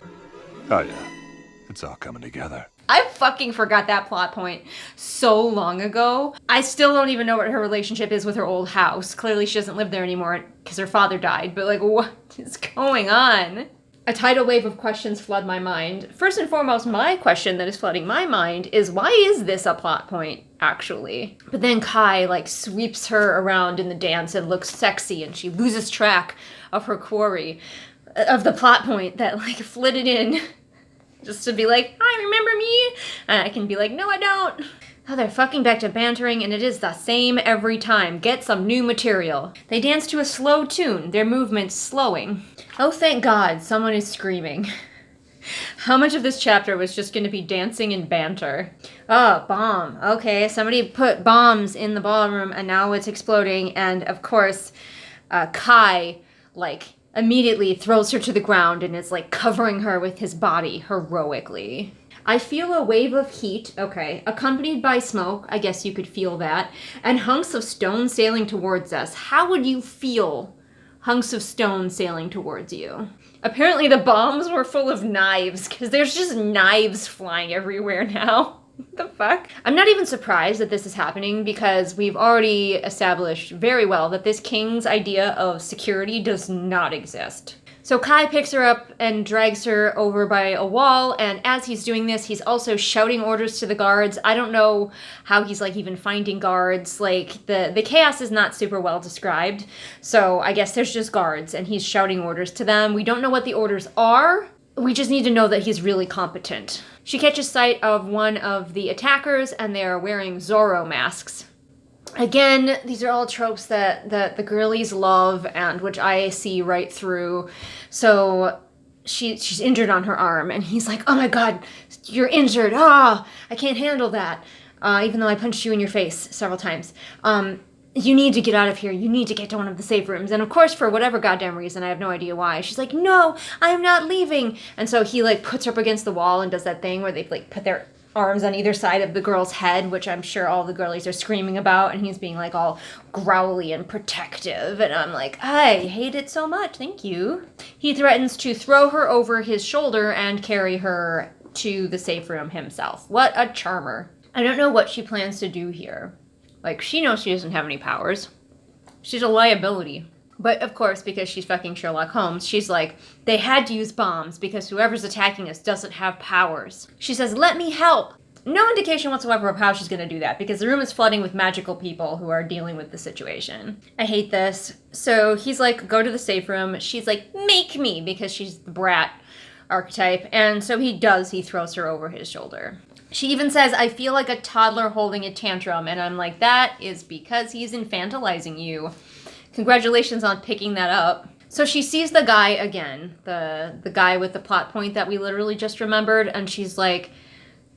Oh yeah, it's all coming together. I fucking forgot that plot point so long ago. I still don't even know what her relationship is with her old house. Clearly she doesn't live there anymore because her father died, but like, what is going on? A tidal wave of questions flood my mind. First and foremost, my question that is flooding my mind is, why is this a plot point, actually? But then Kai, like, sweeps her around in the dance and looks sexy, and she loses track of her quarry, of the plot point that, like, flitted in just to be like, hi, remember me? And I can be like, no, I don't. Oh, they're fucking back to bantering, and it is the same every time. Get some new material. They dance to a slow tune, their movements slowing. Oh, thank God, someone is screaming. How much of this chapter was just going to be dancing and banter? Oh, bomb. Okay, somebody put bombs in the ballroom, and now it's exploding, and of course, Kai, like, immediately throws her to the ground and is, like, covering her with his body heroically. I feel a wave of heat, okay, accompanied by smoke, I guess you could feel that, and hunks of stone sailing towards us. How would you feel hunks of stone sailing towards you? Apparently the bombs were full of knives, because there's just knives flying everywhere now. What the fuck? I'm not even surprised that this is happening, because we've already established very well that this king's idea of security does not exist. So Kai picks her up and drags her over by a wall, and as he's doing this, he's also shouting orders to the guards. I don't know how he's, like, even finding guards. Like, the chaos is not super well described, so I guess there's just guards, and he's shouting orders to them. We don't know what the orders are. We just need to know that he's really competent. She catches sight of one of the attackers, and they are wearing Zorro masks. Again, these are all tropes that the girlies love, and which I see right through. So she's injured on her arm, and he's like, oh my God, you're injured. Ah, I can't handle that. Even though I punched you in your face several times. You need to get out of here. You need to get to one of the safe rooms. And of course, for whatever goddamn reason, I have no idea why, she's like, no, I am not leaving. And so he, like, puts her up against the wall and does that thing where they, like, put their arms on either side of the girl's head, which I'm sure all the girlies are screaming about, and he's being like all growly and protective, and I'm like, I hate it so much, thank you. He threatens to throw her over his shoulder and carry her to the safe room himself. What a charmer. I don't know what she plans to do here. Like, she knows she doesn't have any powers. She's a liability. But of course, because she's fucking Sherlock Holmes, she's like, they had to use bombs because whoever's attacking us doesn't have powers. She says, let me help. No indication whatsoever of how she's gonna do that because the room is flooding with magical people who are dealing with the situation. I hate this. So he's like, go to the safe room. She's like, make me, because she's the brat archetype. And so he does, he throws her over his shoulder. She even says, I feel like a toddler holding a tantrum. And I'm like, that is because he's infantilizing you. Congratulations on picking that up. So she sees the guy again, the guy with the plot point that we literally just remembered. And she's like,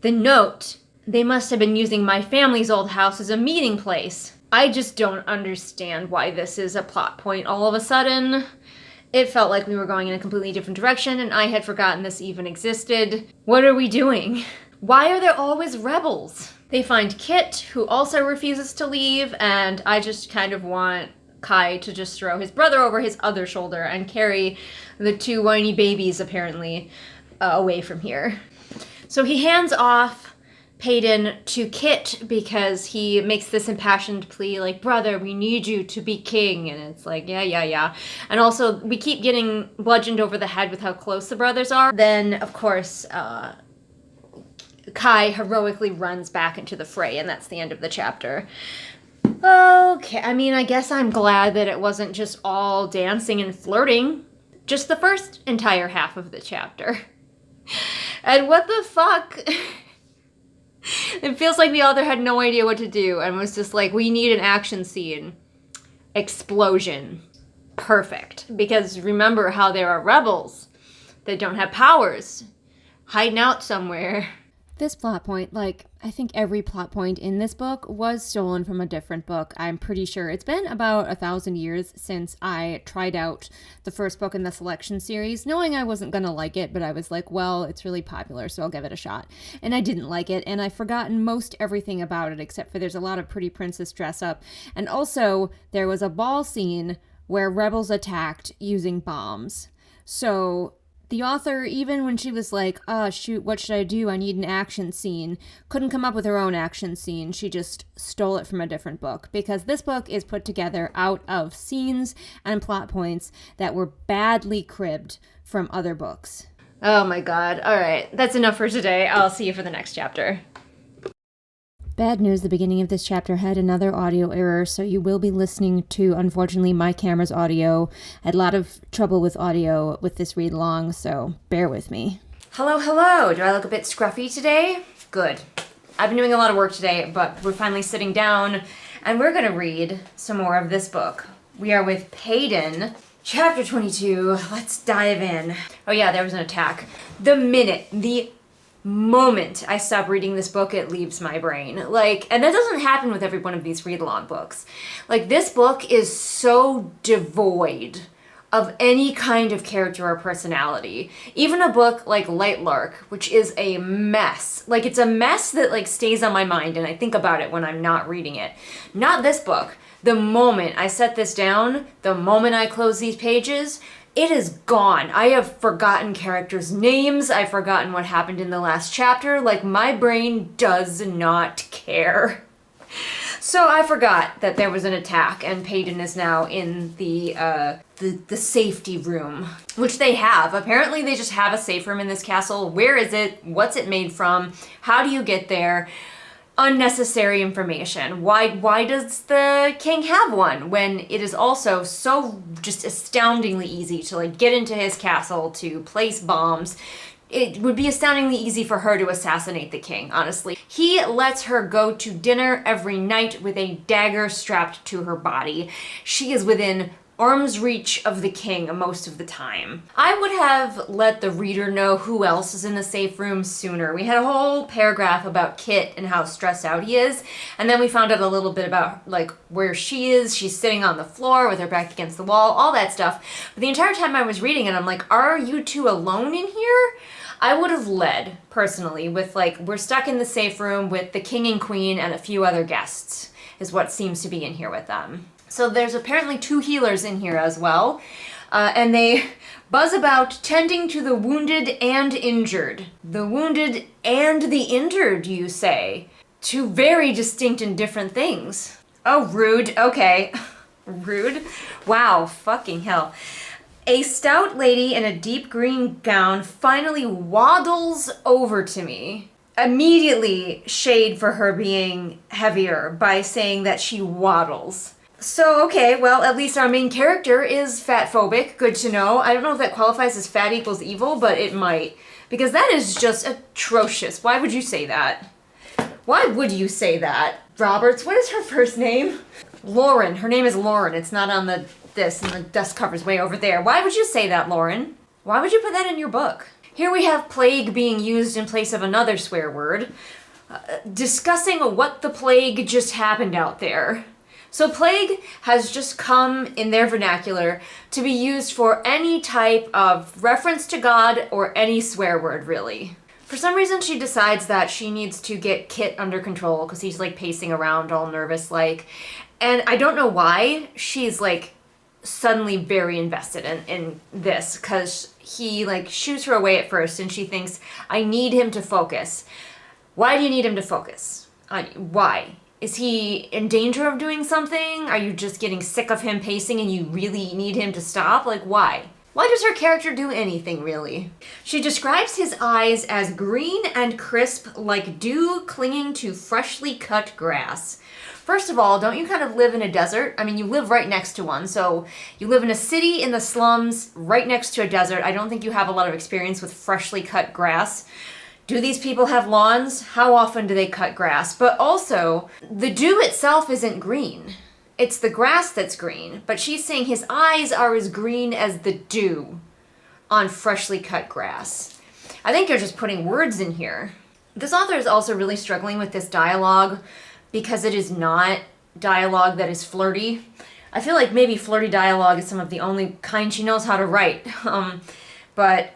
the note, they must have been using my family's old house as a meeting place. I just don't understand why this is a plot point all of a sudden. It felt like we were going in a completely different direction and I had forgotten this even existed. What are we doing? Why are there always rebels? They find Kit, who also refuses to leave, and I just kind of want Kai to just throw his brother over his other shoulder and carry the two whiny babies, apparently, away from here. So he hands off Peyton to Kit because he makes this impassioned plea like, brother, we need you to be king. And it's like, yeah. And also, we keep getting bludgeoned over the head with how close the brothers are. Then, of course, Kai heroically runs back into the fray, and that's the end of the chapter. Okay, I mean, I guess I'm glad that it wasn't just all dancing and flirting. Just the first entire half of the chapter. And what the fuck? It feels like the author had no idea what to do and was just like, we need an action scene. Explosion. Perfect. Because remember how there are rebels that don't have powers. Hiding out somewhere. This plot point, like, I think every plot point in this book was stolen from a different book. I'm pretty sure. It's been about 1,000 years since I tried out the first book in the selection series, knowing I wasn't going to like it, but I was like, well, it's really popular, so I'll give it a shot. And I didn't like it, and I've forgotten most everything about it, except for there's a lot of pretty princess dress up. And also, there was a ball scene where rebels attacked using bombs. So the author, even when she was like, oh, shoot, what should I do? I need an action scene, couldn't come up with her own action scene. She just stole it from a different book, because this book is put together out of scenes and plot points that were badly cribbed from other books. Oh my god. All right, that's enough for today. I'll see you for the next chapter. Bad news, the beginning of this chapter had another audio error, so you will be listening to, unfortunately, my camera's audio. I had a lot of trouble with audio with this read along, so bear with me. Hello. Do I look a bit scruffy today? Good. I've been doing a lot of work today, but we're finally sitting down, and we're gonna read some more of this book. We are with Peyton, chapter 22. Let's dive in. Oh yeah, there was an attack. The moment I stop reading this book, it leaves my brain. Like, and that doesn't happen with every one of these read-along books. Like, this book is so devoid of any kind of character or personality. Even a book like Light Lark, which is a mess. Like, it's a mess that, like, stays on my mind and I think about it when I'm not reading it. Not this book. The moment I set this down, the moment I close these pages, it is gone. I have forgotten characters' names. I've forgotten what happened in the last chapter. Like, my brain does not care. So I forgot that there was an attack, and Peyton is now in the safety room, which they have. Apparently they just have a safe room in this castle. Where is it? What's it made from? How do you get there? Unnecessary information. Why does the king have one when it is also so just astoundingly easy to, like, get into his castle, to place bombs? It would be astoundingly easy for her to assassinate the king, honestly. He lets her go to dinner every night with a dagger strapped to her body. She is within arm's reach of the king most of the time. I would have let the reader know who else is in the safe room sooner. We had a whole paragraph about Kit and how stressed out he is, and then we found out a little bit about, like, where she is. She's sitting on the floor with her back against the wall, all that stuff. But the entire time I was reading it, I'm like, are you two alone in here? I would have led, personally, with like, we're stuck in the safe room with the king and queen and a few other guests, is what seems to be in here with them. So there's apparently 2 healers in here as well, and they buzz about tending to the wounded and injured. The wounded and the injured, you say? 2 very distinct and different things. Oh, rude. Okay. Rude? Wow, fucking hell. A stout lady in a deep green gown finally waddles over to me. Immediately shade for her being heavier by saying that she waddles. So, okay, well, at least our main character is fat-phobic. Good to know. I don't know if that qualifies as fat equals evil, but it might. Because that is just atrocious. Why would you say that? Why would you say that? Roberts, what is her first name? Lauren. Her name is Lauren. It's not on this, and the dust cover's way over there. Why would you say that, Lauren? Why would you put that in your book? Here we have plague being used in place of another swear word, discussing what the plague just happened out there. So plague has just come in their vernacular to be used for any type of reference to God or any swear word, really. For some reason, she decides that she needs to get Kit under control because he's like pacing around all nervous like. And I don't know why she's like suddenly very invested in this, because he like shoos her away at first and she thinks, I need him to focus. Why do you need him to focus? Why? Is he in danger of doing something? Are you just getting sick of him pacing and you really need him to stop? Like, why? Why does her character do anything, really? She describes his eyes as green and crisp like dew clinging to freshly cut grass. First of all, don't you kind of live in a desert? I mean, you live right next to one, so you live in a city in the slums right next to a desert. I don't think you have a lot of experience with freshly cut grass. Do these people have lawns? How often do they cut grass? But also, the dew itself isn't green. It's the grass that's green, but she's saying his eyes are as green as the dew on freshly cut grass. I think you're just putting words in here. This author is also really struggling with this dialogue because it is not dialogue that is flirty. I feel like maybe flirty dialogue is some of the only kind she knows how to write. But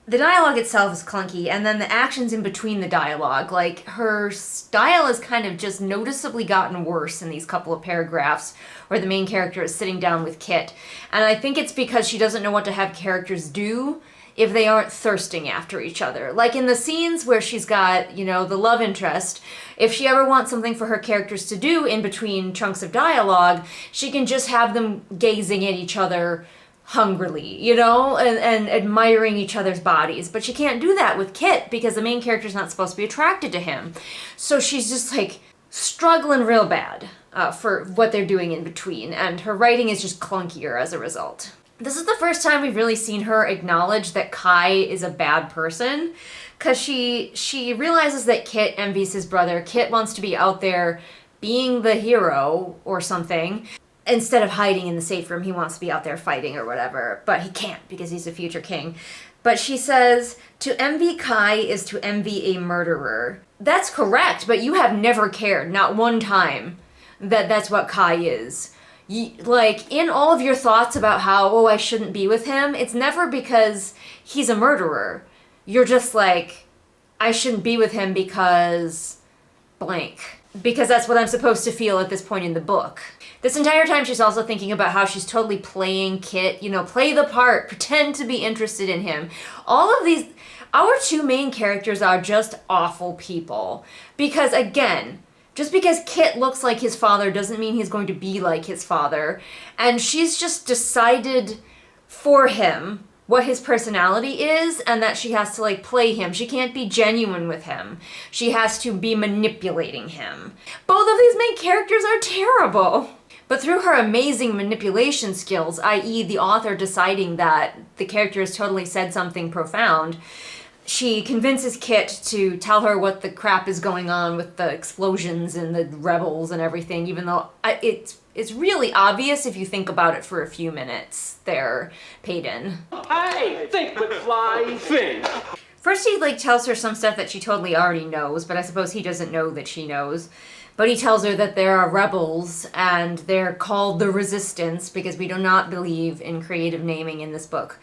the dialogue itself is clunky, and then the actions in between the dialogue, like her style has kind of just noticeably gotten worse in these couple of paragraphs where the main character is sitting down with Kit. And I think it's because she doesn't know what to have characters do if they aren't thirsting after each other. Like in the scenes where she's got, you know, the love interest, if she ever wants something for her characters to do in between chunks of dialogue, she can just have them gazing at each other hungrily, you know, and admiring each other's bodies. But she can't do that with Kit because the main character's not supposed to be attracted to him. So she's just like struggling real bad for what they're doing in between, and her writing is just clunkier as a result. This is the first time we've really seen her acknowledge that Kai is a bad person, because she realizes that Kit envies his brother. Kit wants to be out there being the hero or something. Instead of hiding in the safe room, he wants to be out there fighting or whatever, but he can't because he's a future king. But she says, to envy Kai is to envy a murderer. That's correct, but you have never cared, not one time, that that's what Kai is. Like, in all of your thoughts about how, oh, I shouldn't be with him, it's never because he's a murderer. You're just like, I shouldn't be with him because blank. Because that's what I'm supposed to feel at this point in the book. This entire time she's also thinking about how she's totally playing Kit, you know, play the part, pretend to be interested in him. All of these, our 2 main characters are just awful people. Because again, just because Kit looks like his father doesn't mean he's going to be like his father. And she's just decided for him what his personality is, and that she has to like play him. She can't be genuine with him. She has to be manipulating him. Both of these main characters are terrible. But through her amazing manipulation skills, i.e. the author deciding that the character has totally said something profound, she convinces Kit to tell her what the crap is going on with the explosions and the rebels and everything, even though it's really obvious if you think about it for a few minutes there, Payton. Hey, think McFly, think. First he like tells her some stuff that she totally already knows, but I suppose he doesn't know that she knows. But he tells her that there are rebels, and they're called the Resistance, because we do not believe in creative naming in this book.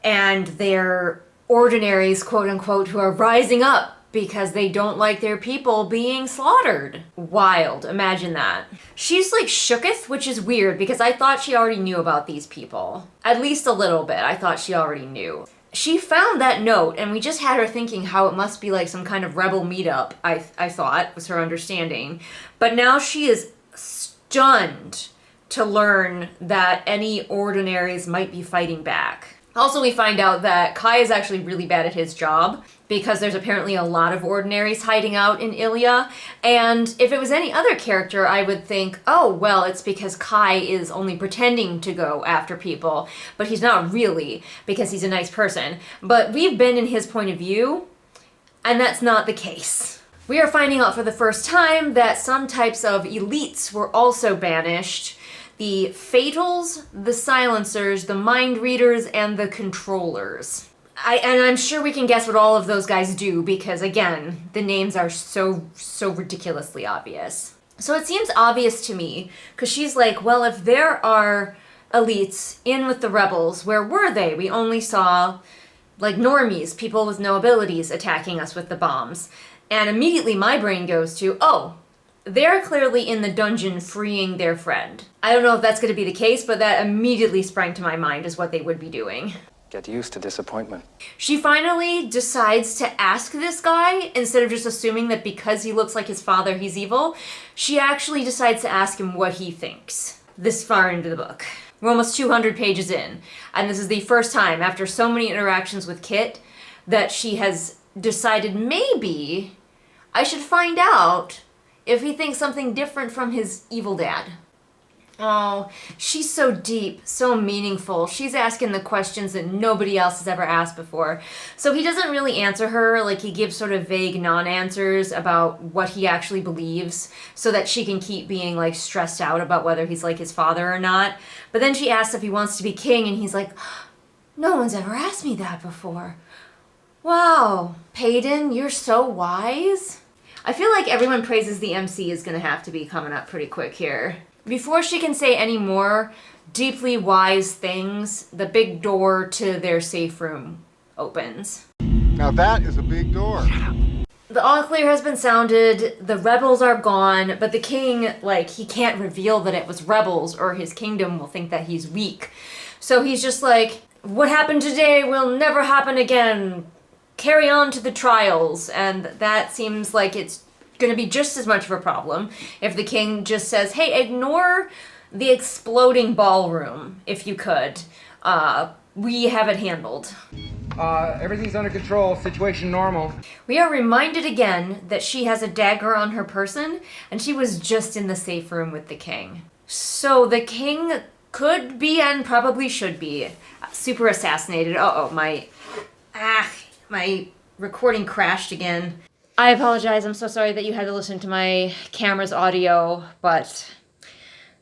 And they're ordinaries, quote unquote, who are rising up because they don't like their people being slaughtered. Wild, imagine that. She's like shooketh, which is weird because I thought she already knew about these people. At least a little bit, I thought she already knew. She found that note and we just had her thinking how it must be like some kind of rebel meetup, I thought was her understanding. But now she is stunned to learn that any ordinaries might be fighting back. Also, we find out that Kai is actually really bad at his job because there's apparently a lot of ordinaries hiding out in Ilya. And if it was any other character, I would think, oh, well, it's because Kai is only pretending to go after people, but he's not really because he's a nice person. But we've been in his point of view, and that's not the case. We are finding out for the first time that some types of elites were also banished. The Fatals, the Silencers, the Mind Readers, and the Controllers. And I'm sure we can guess what all of those guys do because, again, the names are so ridiculously obvious. So it seems obvious to me, because she's like, well, if there are elites in with the rebels, where were they? We only saw, like, normies, people with no abilities attacking us with the bombs. And immediately my brain goes to, oh, they're clearly in the dungeon freeing their friend. I don't know if that's going to be the case, but that immediately sprang to my mind as what they would be doing. Get used to disappointment. She finally decides to ask this guy, instead of just assuming that because he looks like his father, he's evil. She actually decides to ask him what he thinks. This far into the book. We're almost 200 pages in, and this is the first time, after so many interactions with Kit, that she has decided maybe I should find out if he thinks something different from his evil dad. Oh, she's so deep, so meaningful. She's asking the questions that nobody else has ever asked before. So he doesn't really answer her, like he gives sort of vague non-answers about what he actually believes so that she can keep being like stressed out about whether he's like his father or not. But then she asks if he wants to be king and he's like, no one's ever asked me that before. Wow, Payton, you're so wise. I feel like everyone praises the MC is going to have to be coming up pretty quick here. Before she can say any more deeply wise things, the big door to their safe room opens. Now that is a big door. The all clear has been sounded, the rebels are gone, but the king, like, he can't reveal that it was rebels or his kingdom will think that he's weak. So he's just like, what happened today will never happen again. Carry on to the trials. And that seems like it's going to be just as much of a problem if the king just says, hey, ignore the exploding ballroom, if you could. We have it handled. Everything's under control, situation normal. We are reminded again that she has a dagger on her person, and she was just in the safe room with the king. So the king could be, and probably should be, super assassinated. Uh-oh, my recording crashed again. I apologize, I'm so sorry that you had to listen to my camera's audio, but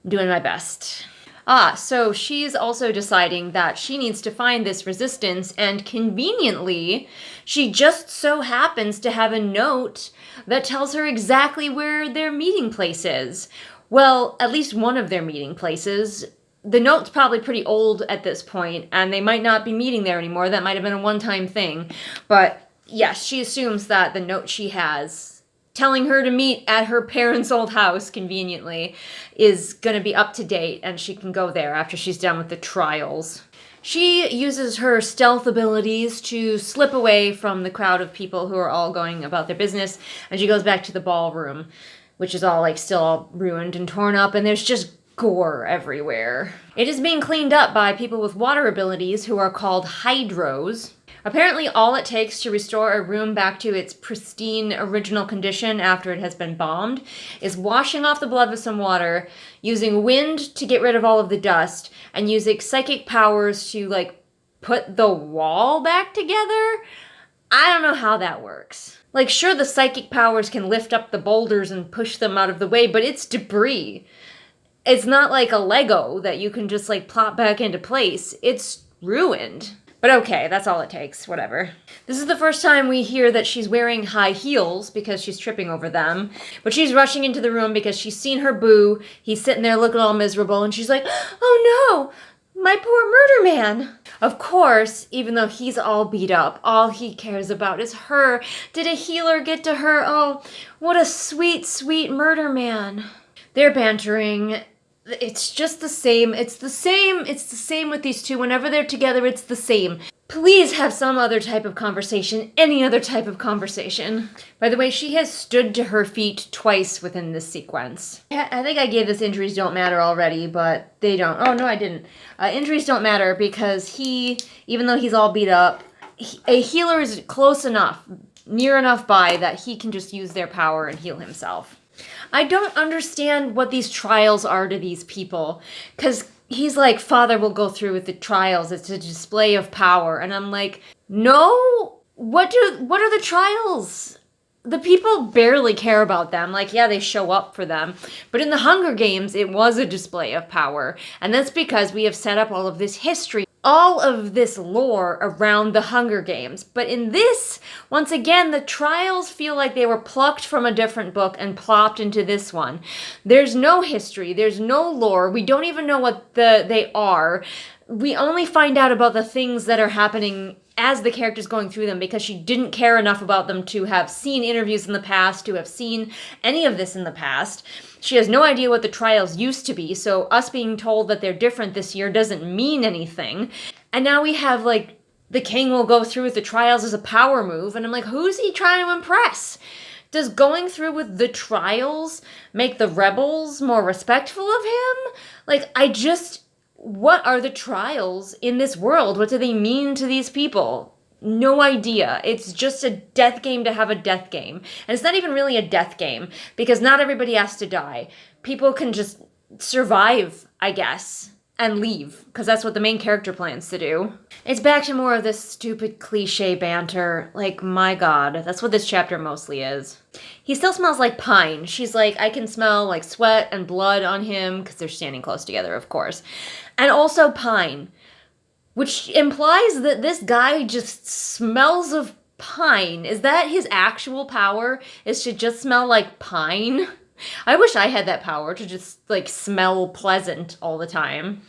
I'm doing my best. So she's also deciding that she needs to find this resistance, and conveniently, she just so happens to have a note that tells her exactly where their meeting place is. Well, at least one of their meeting places. The note's probably pretty old at this point, and they might not be meeting there anymore. That might have been a one-time thing. But yes, she assumes that the note she has telling her to meet at her parents' old house, conveniently, is going to be up to date, and she can go there after she's done with the trials. She uses her stealth abilities to slip away from the crowd of people who are all going about their business, and she goes back to the ballroom, which is all, like, still all ruined and torn up, and there's just gore everywhere. It is being cleaned up by people with water abilities who are called hydros. Apparently all it takes to restore a room back to its pristine original condition after it has been bombed is washing off the blood with some water, using wind to get rid of all of the dust, and using psychic powers to, like, put the wall back together. I don't know how that works. Like, sure, the psychic powers can lift up the boulders and push them out of the way, but it's debris. It's not like a Lego that you can just, like, plop back into place. It's ruined. But okay, that's all it takes, whatever. This is the first time we hear that she's wearing high heels because she's tripping over them. But she's rushing into the room because she's seen her boo. He's sitting there looking all miserable, and she's like, oh no, My poor murder man. Of course, even though he's all beat up, all he cares about is her. Did a healer get to her? Oh, what a sweet, sweet murder man. They're bantering. It's just the same. It's the same with these two. Whenever they're together, it's the same. Please have some other type of conversation. Any other type of conversation. By the way, she has stood to her feet twice within this sequence. I think I gave this injuries don't matter already, but they don't. Oh, no, I didn't. Injuries don't matter because he, even though he's all beat up, a healer is close enough, near enough by that he can just use their power and heal himself. I don't understand what these trials are to these people, because he's like, Father will go through with the trials. It's a display of power. And I'm like, no, what are the trials? The people barely care about them. Like, yeah, they show up for them. But in the Hunger Games, it was a display of power. And that's because we have set up all of this history, all of this lore around the Hunger Games. But in this, once again, the trials feel like they were plucked from a different book and plopped into this one. There's no history. There's no lore. We don't even know what they are. We only find out about the things that are happening as the character's going through them because she didn't care enough about them to have seen interviews in the past, to have seen any of this in the past. She has no idea what the trials used to be, so us being told that they're different this year doesn't mean anything. And now we have, like, the king will go through with the trials as a power move, and I'm like, who's he trying to impress? Does going through with the trials make the rebels more respectful of him? Like, what are the trials in this world? What do they mean to these people? No idea. It's just a death game to have a death game. And it's not even really a death game, because not everybody has to die. People can just survive, I guess, and leave, because that's what the main character plans to do. It's back to more of this stupid cliche banter. Like, my god, that's what this chapter mostly is. He still smells like pine. She's like, I can smell like sweat and blood on him, because they're standing close together, of course. And also pine, which implies that this guy just smells of pine. Is that his actual power, is to just smell like pine? I wish I had that power to just, like, smell pleasant all the time.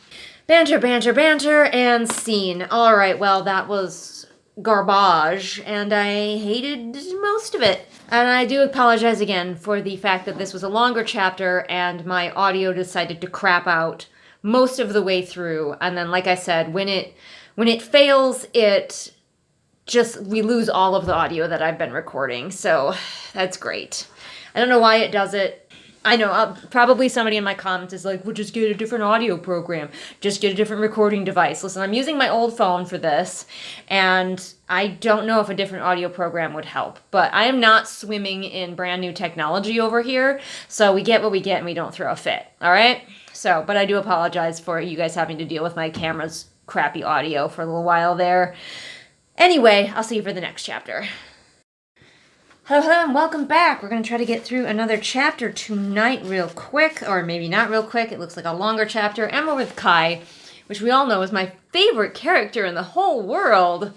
Banter, banter, banter, and scene. All right, well, that was garbage, and I hated most of it. And I do apologize again for the fact that this was a longer chapter and my audio decided to crap out most of the way through. And then, like I said, when it fails, we lose all of the audio that I've been recording. So that's great. I don't know why it does it. I know, probably somebody in my comments is like, well, just get a different audio program. Just get a different recording device. Listen, I'm using my old phone for this, and I don't know if a different audio program would help. But I am not swimming in brand new technology over here, so we get what we get and we don't throw a fit, all right? So, but I do apologize for you guys having to deal with my camera's crappy audio for a little while there. Anyway, I'll see you for the next chapter. Hello, hello, and welcome back. We're going to try to get through another chapter tonight real quick, or maybe not real quick. It looks like a longer chapter, and we're with Kai, which we all know is my favorite character in the whole world.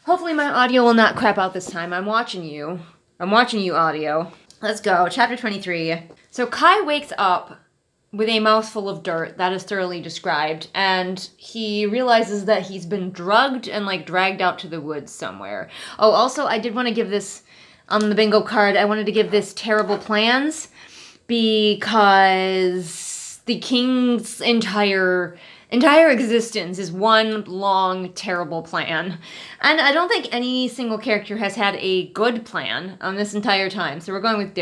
Hopefully my audio will not crap out this time. I'm watching you. Audio. Let's go. Chapter 23. So Kai wakes up with a mouthful of dirt, that is thoroughly described, and he realizes that he's been drugged and, like, dragged out to the woods somewhere. Oh, also, I did want to give this, on the bingo card, I wanted to give this terrible plans, because the king's entire existence is one long terrible plan. And I don't think any single character has had a good plan this entire time. So we're going with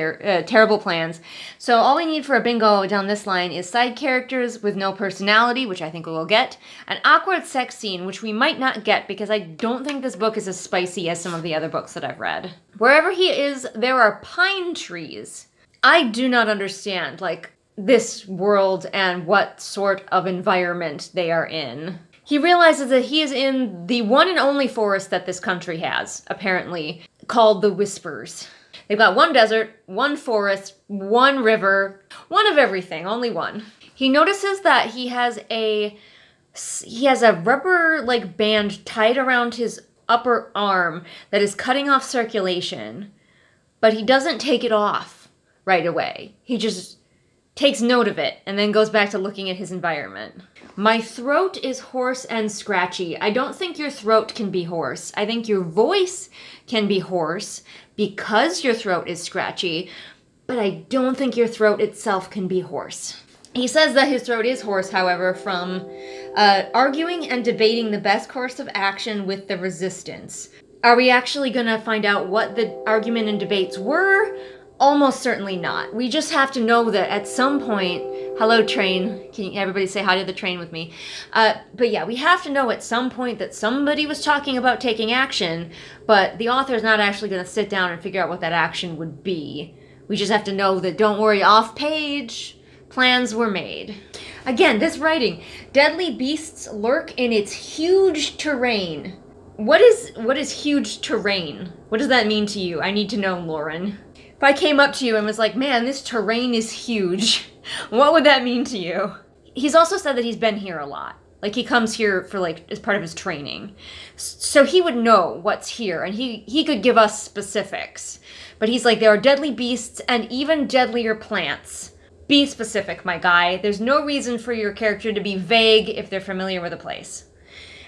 terrible plans. So all we need for a bingo down this line is side characters with no personality, which I think we will get, an awkward sex scene, which we might not get because I don't think this book is as spicy as some of the other books that I've read. Wherever he is, there are pine trees. I do not understand, like, this world and what sort of environment they are in. He realizes that he is in the one and only forest that this country has, apparently, called the Whispers. They've got one desert, one forest, one river, one of everything, only one. He notices that he has a rubber, like, band tied around his upper arm that is cutting off circulation, but he doesn't take it off right away. He just takes note of it, and then goes back to looking at his environment. My throat is hoarse and scratchy. I don't think your throat can be hoarse. I think your voice can be hoarse because your throat is scratchy, but I don't think your throat itself can be hoarse. He says that his throat is hoarse, however, from arguing and debating the best course of action with the resistance. Are we actually going to find out what the argument and debates were? Almost certainly not. We just have to know that at some point, hello train, can everybody say hi to the train with me? But yeah, we have to know at some point that somebody was talking about taking action, but the author's not actually going to sit down and figure out what that action would be. We just have to know that, don't worry, off page, plans were made. Again, this writing, deadly beasts lurk in its huge terrain. What is huge terrain? What does that mean to you? I need to know, Lauren. If I came up to you and was like, man, this terrain is huge, what would that mean to you? He's also said that he's been here a lot. Like, he comes here for, like, as part of his training. So he would know what's here, and he could give us specifics. But he's like, there are deadly beasts and even deadlier plants. Be specific, my guy. There's no reason for your character to be vague if they're familiar with a place.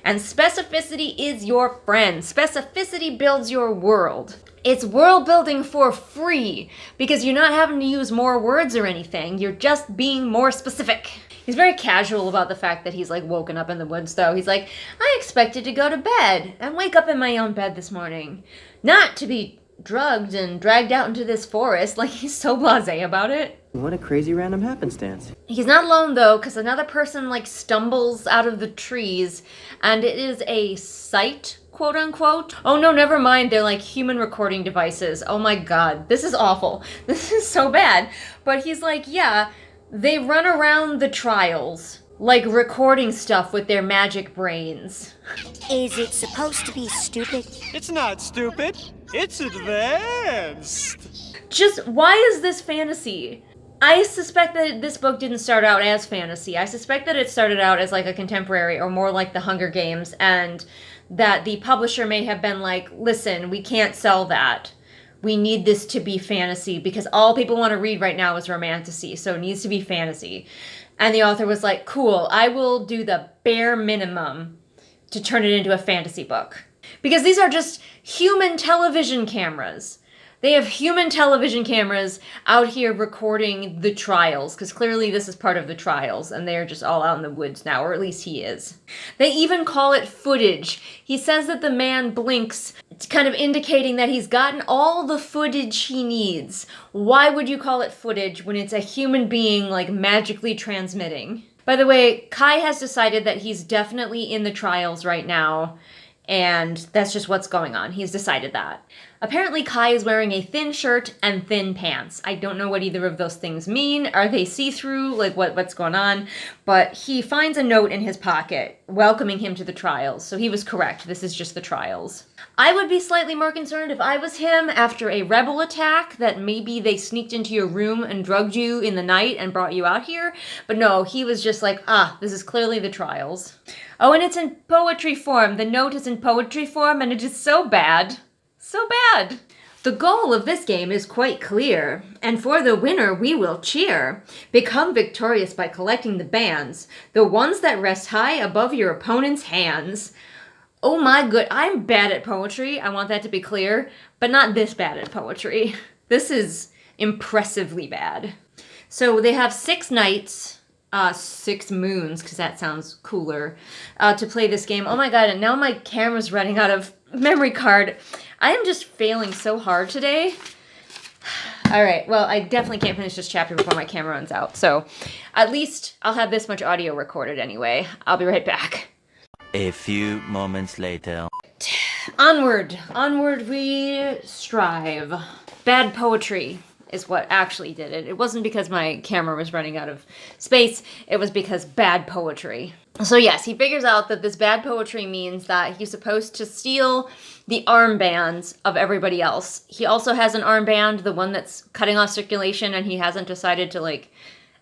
And specificity is your friend. Specificity builds your world. It's world building for free because you're not having to use more words or anything. You're just being more specific. He's very casual about the fact that he's like woken up in the woods though. He's like, I expected to go to bed and wake up in my own bed this morning. Not to be drugged and dragged out into this forest. Like, he's so blasé about it. What a crazy random happenstance. He's not alone though, because another person like stumbles out of the trees, and it is a sight, quote unquote. Oh no, never mind, they're like human recording devices. Oh my god, this is awful. This is so bad. But he's like, yeah, they run around the trials, like recording stuff with their magic brains. Is it supposed to be stupid? It's not stupid. It's advanced. Just, why is this fantasy? I suspect that this book didn't start out as fantasy. I suspect that it started out as like a contemporary or more like the Hunger Games, and that the publisher may have been like, listen, we can't sell that. We need this to be fantasy because all people want to read right now is romantasy, so it needs to be fantasy. And the author was like, cool, I will do the bare minimum to turn it into a fantasy book. Because these are just human television cameras. They have human television cameras out here recording the trials, because clearly this is part of the trials, and they're just all out in the woods now, or at least he is. They even call it footage. He says that the man blinks, kind of indicating that he's gotten all the footage he needs. Why would you call it footage when it's a human being, like, magically transmitting? By the way, Kai has decided that he's definitely in the trials right now, and that's just what's going on. He's decided that. Apparently Kai is wearing a thin shirt and thin pants. I don't know what either of those things mean. Are they see-through? Like, what's going on? But he finds a note in his pocket welcoming him to the trials. So he was correct. This is just the trials. I would be slightly more concerned if I was him after a rebel attack that maybe they sneaked into your room and drugged you in the night and brought you out here. But no, he was just like, this is clearly the trials. Oh, and it's in poetry form. The note is in poetry form, and it is so bad. So bad. The goal of this game is quite clear, and for the winner we will cheer. Become victorious by collecting the bands, the ones that rest high above your opponent's hands. Oh my good, I'm bad at poetry, I want that to be clear, but not this bad at poetry. This is impressively bad. So they have 6 nights, 6 moons, because that sounds cooler, to play this game. Oh my god, and now my camera's running out of memory card. I am just failing so hard today. All right, well, I definitely can't finish this chapter before my camera runs out. So at least I'll have this much audio recorded anyway. I'll be right back. A few moments later. Onward we strive. Bad poetry is what actually did it. It wasn't because my camera was running out of space. It was because bad poetry. So yes, he figures out that this bad poetry means that he's supposed to steal the armbands of everybody else. He also has an armband, the one that's cutting off circulation, and he hasn't decided to, like,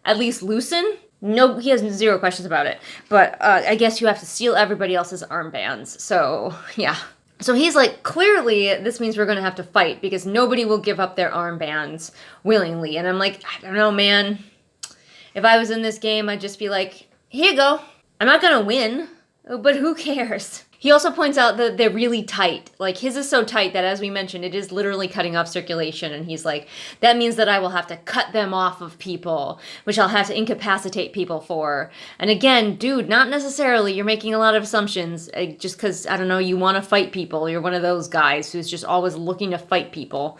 at least loosen. No, he has 0 questions about it. But I guess you have to steal everybody else's armbands. So, yeah. So he's like, clearly this means we're going to have to fight because nobody will give up their armbands willingly. And I'm like, I don't know, man. If I was in this game, I'd just be like, here you go. I'm not gonna win, but who cares? He also points out that they're really tight. Like, his is so tight that, as we mentioned, it is literally cutting off circulation. And he's like, that means that I will have to cut them off of people, which I'll have to incapacitate people for. And again, dude, not necessarily. You're making a lot of assumptions just because, I don't know, you want to fight people. You're one of those guys who's just always looking to fight people.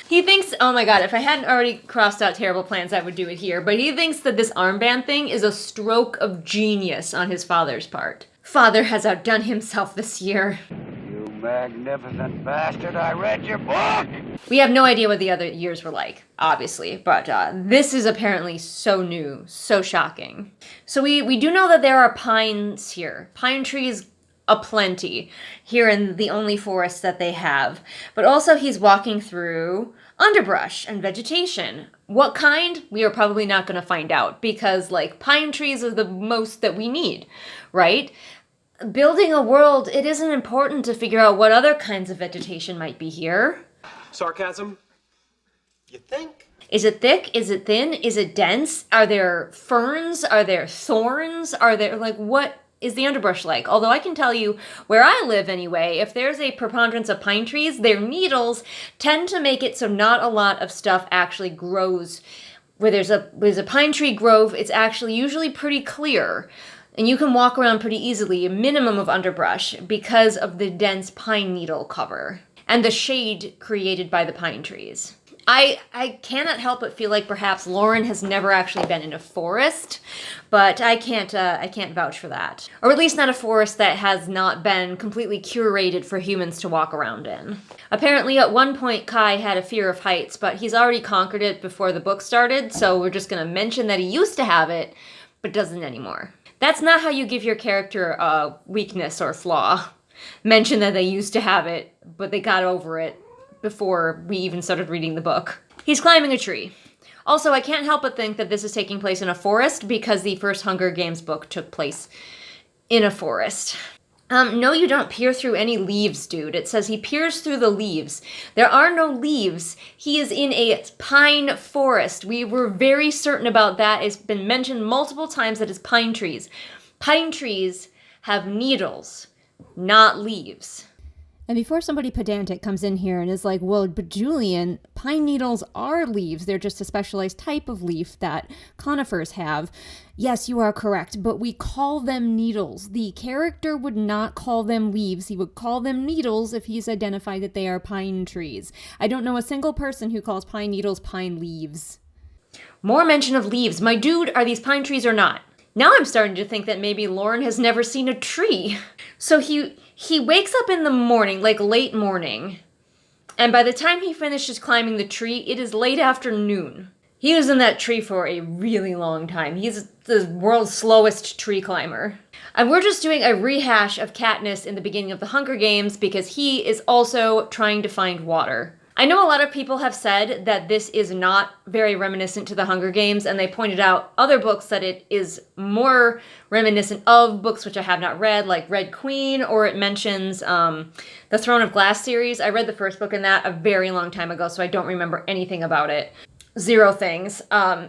He thinks, oh my god, if I hadn't already crossed out terrible plans, I would do it here. But he thinks that this armband thing is a stroke of genius on his father's part. Father has outdone himself this year. You magnificent bastard, I read your book! We have no idea what the other years were like, obviously, but this is apparently so new, so shocking. So we do know that there are pines here. Pine trees aplenty here in the only forest that they have. But also he's walking through underbrush and vegetation. What kind? We are probably not going to find out because, like, pine trees are the most that we need, right? Building a world, it isn't important to figure out what other kinds of vegetation might be here. Sarcasm? You think? Is it thick? Is it thin? Is it dense? Are there ferns? Are there thorns? Are there, like, what is the underbrush like? Although I can tell you, where I live anyway, if there's a preponderance of pine trees, their needles tend to make it so not a lot of stuff actually grows. Where there's a pine tree grove, it's actually usually pretty clear. And you can walk around pretty easily, a minimum of underbrush, because of the dense pine needle cover and the shade created by the pine trees. I cannot help but feel like perhaps Lauren has never actually been in a forest, but I can't vouch for that. Or at least not a forest that has not been completely curated for humans to walk around in. Apparently at one point Kai had a fear of heights, but he's already conquered it before the book started, so we're just gonna mention that he used to have it, but doesn't anymore. That's not how you give your character a weakness or flaw. Mention that they used to have it, but they got over it before we even started reading the book. He's climbing a tree. Also, I can't help but think that this is taking place in a forest because the first Hunger Games book took place in a forest. No, you don't peer through any leaves, dude. It says he peers through the leaves. There are no leaves. He is in a pine forest. We were very certain about that. It's been mentioned multiple times that it's pine trees. Pine trees have needles, not leaves. And before somebody pedantic comes in here and is like, well, but Julian, pine needles are leaves. They're just a specialized type of leaf that conifers have. Yes, you are correct, but we call them needles. The character would not call them leaves. He would call them needles if he's identified that they are pine trees. I don't know a single person who calls pine needles pine leaves. More mention of leaves. My dude, are these pine trees or not? Now I'm starting to think that maybe Lauren has never seen a tree. So he wakes up in the morning, like late morning, and by the time he finishes climbing the tree, it is late afternoon. He was in that tree for a really long time. He's the world's slowest tree climber. And we're just doing a rehash of Katniss in the beginning of the Hunger Games because he is also trying to find water. I know a lot of people have said that this is not very reminiscent to the Hunger Games, and they pointed out other books that it is more reminiscent of books which I have not read, like Red Queen, or it mentions the Throne of Glass series. I read the first book in that a very long time ago, so I don't remember anything about it. Zero things,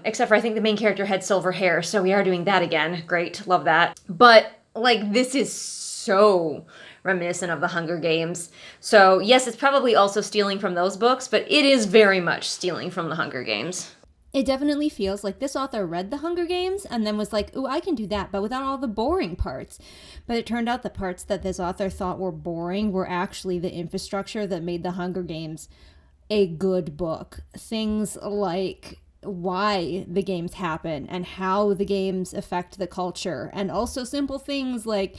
except for I think the main character had silver hair, so we are doing that again. Great, love that. But, like, this is so reminiscent of the Hunger Games. So yes, it's probably also stealing from those books, but it is very much stealing from the Hunger Games. It definitely feels like this author read the Hunger Games and then was like, ooh, I can do that, but without all the boring parts. But it turned out the parts that this author thought were boring were actually the infrastructure that made the Hunger Games a good book. Things like why the games happen and how the games affect the culture, and also simple things like,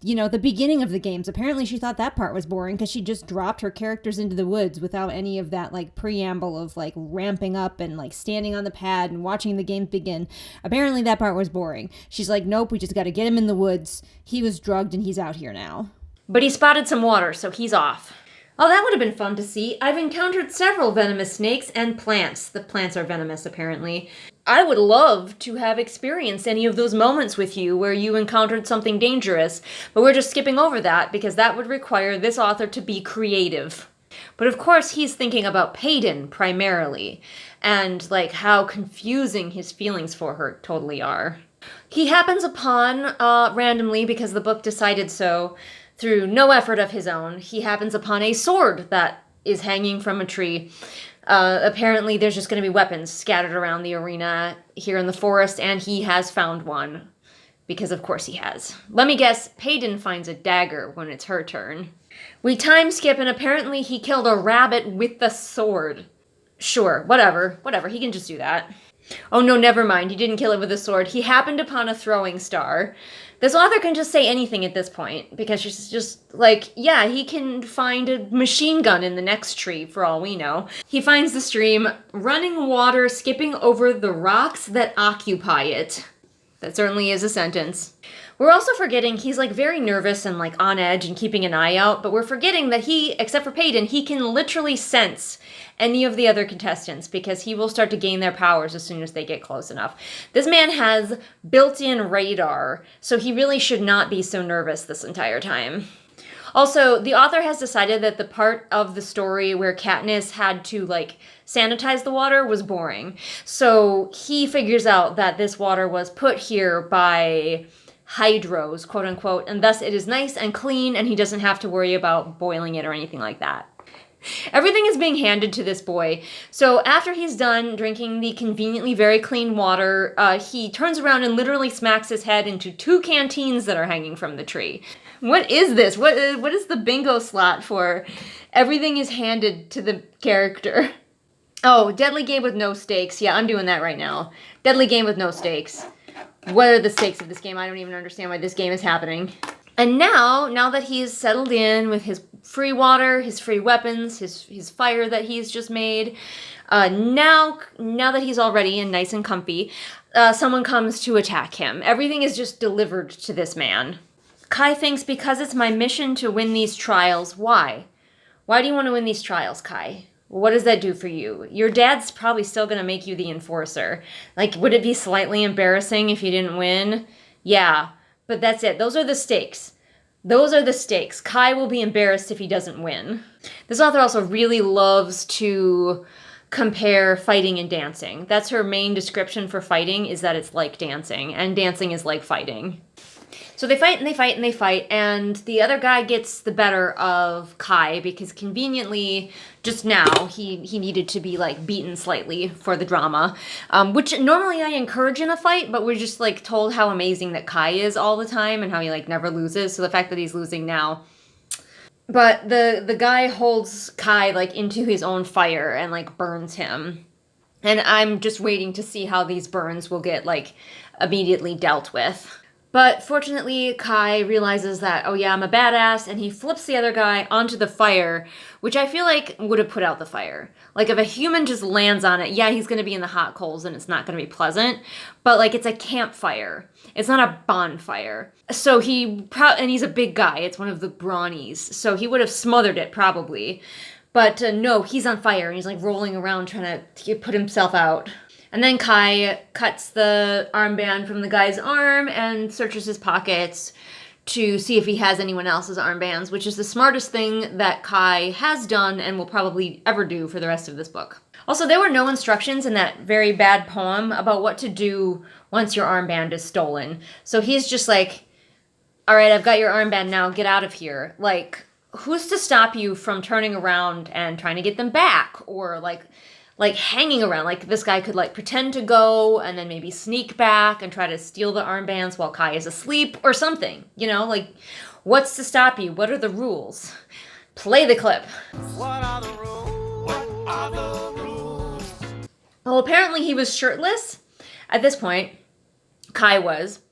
you know, the beginning of the games. Apparently she thought that part was boring because she just dropped her characters into the woods without any of that, like, preamble of, like, ramping up and, like, standing on the pad and watching the games begin. Apparently that part was boring. She's like, nope, we just got to get him in the woods. He was drugged and he's out here now. But he spotted some water, so he's off. Oh, that would have been fun to see. I've encountered several venomous snakes and plants. The plants are venomous, apparently. I would love to have experienced any of those moments with you where you encountered something dangerous, but we're just skipping over that because that would require this author to be creative. But of course, he's thinking about Peyton primarily, and like how confusing his feelings for her totally are. He happens upon, randomly, because the book decided so, through no effort of his own, he happens upon a sword that is hanging from a tree. Apparently there's just going to be weapons scattered around the arena here in the forest, and he has found one. Because of course he has. Let me guess, Peyton finds a dagger when it's her turn. We time skip, and apparently he killed a rabbit with the sword. Sure, whatever, he can just do that. Oh no, never mind, he didn't kill it with a sword. He happened upon a throwing star. This author can just say anything at this point, because she's just like, yeah, he can find a machine gun in the next tree, for all we know. He finds the stream, running water skipping over the rocks that occupy it. That certainly is a sentence. We're also forgetting he's like very nervous and like on edge and keeping an eye out, but we're forgetting that he, except for Peyton, he can literally sense any of the other contestants because he will start to gain their powers as soon as they get close enough. This man has built-in radar, so he really should not be so nervous this entire time. Also, the author has decided that the part of the story where Katniss had to, like, sanitize the water was boring. So he figures out that this water was put here by hydros, quote unquote, and thus it is nice and clean, and he doesn't have to worry about boiling it or anything like that. Everything is being handed to this boy. So after he's done drinking the conveniently very clean water, he turns around and literally smacks his head into 2 canteens that are hanging from the tree. What is this? What is the bingo slot for? Everything is handed to the character. Oh, deadly game with no stakes. Yeah, I'm doing that right now. Deadly game with no stakes. What are the stakes of this game? I don't even understand why this game is happening. And now that he's settled in with his free water, his free weapons, his fire that he's just made, now that he's all ready and nice and comfy, someone comes to attack him. Everything is just delivered to this man. Kai thinks because it's my mission to win these trials. Why? Why do you want to win these trials, Kai? What does that do for you? Your dad's probably still going to make you the enforcer. Like, would it be slightly embarrassing if you didn't win? Yeah, but that's it. Those are the stakes. Those are the stakes. Kai will be embarrassed if he doesn't win. This author also really loves to compare fighting and dancing. That's her main description for fighting, is that it's like dancing, and dancing is like fighting. So they fight and they fight and they fight, and the other guy gets the better of Kai because conveniently, just now, he needed to be, like, beaten slightly for the drama, which normally I encourage in a fight, but we're just, like, told how amazing that Kai is all the time and how he, like, never loses, so the fact that he's losing now. But the guy holds Kai, like, into his own fire and, like, burns him. And I'm just waiting to see how these burns will get, like, immediately dealt with. But fortunately, Kai realizes that, oh yeah, I'm a badass, and he flips the other guy onto the fire, which I feel like would have put out the fire. Like, if a human just lands on it, yeah, he's going to be in the hot coals, and it's not going to be pleasant, but, like, it's a campfire. It's not a bonfire. So and he's a big guy. It's one of the brawnies, so he would have smothered it, probably. But no, he's on fire, and he's, like, rolling around trying to put himself out. And then Kai cuts the armband from the guy's arm and searches his pockets to see if he has anyone else's armbands, which is the smartest thing that Kai has done and will probably ever do for the rest of this book. Also, there were no instructions in that very bad poem about what to do once your armband is stolen. So he's just like, all right, I've got your armband now, get out of here. Like, who's to stop you from turning around and trying to get them back? Or like hanging around, like this guy could like pretend to go and then maybe sneak back and try to steal the armbands while Kai is asleep or something, you know, like what's to stop you? What are the rules? Play the clip. What are the rules? What are the rules? Well, apparently he was shirtless at this point. Kai was.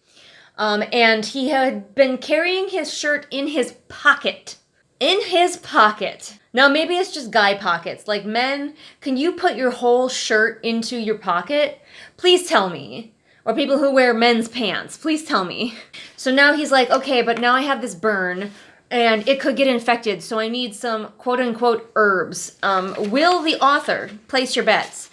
And he had been carrying his shirt in his pocket. In his pocket. Now, maybe it's just guy pockets. Like, men, can you put your whole shirt into your pocket? Please tell me. Or people who wear men's pants, please tell me. So now he's like, okay, but now I have this burn, and it could get infected, so I need some quote-unquote herbs. Will the author, place your bets,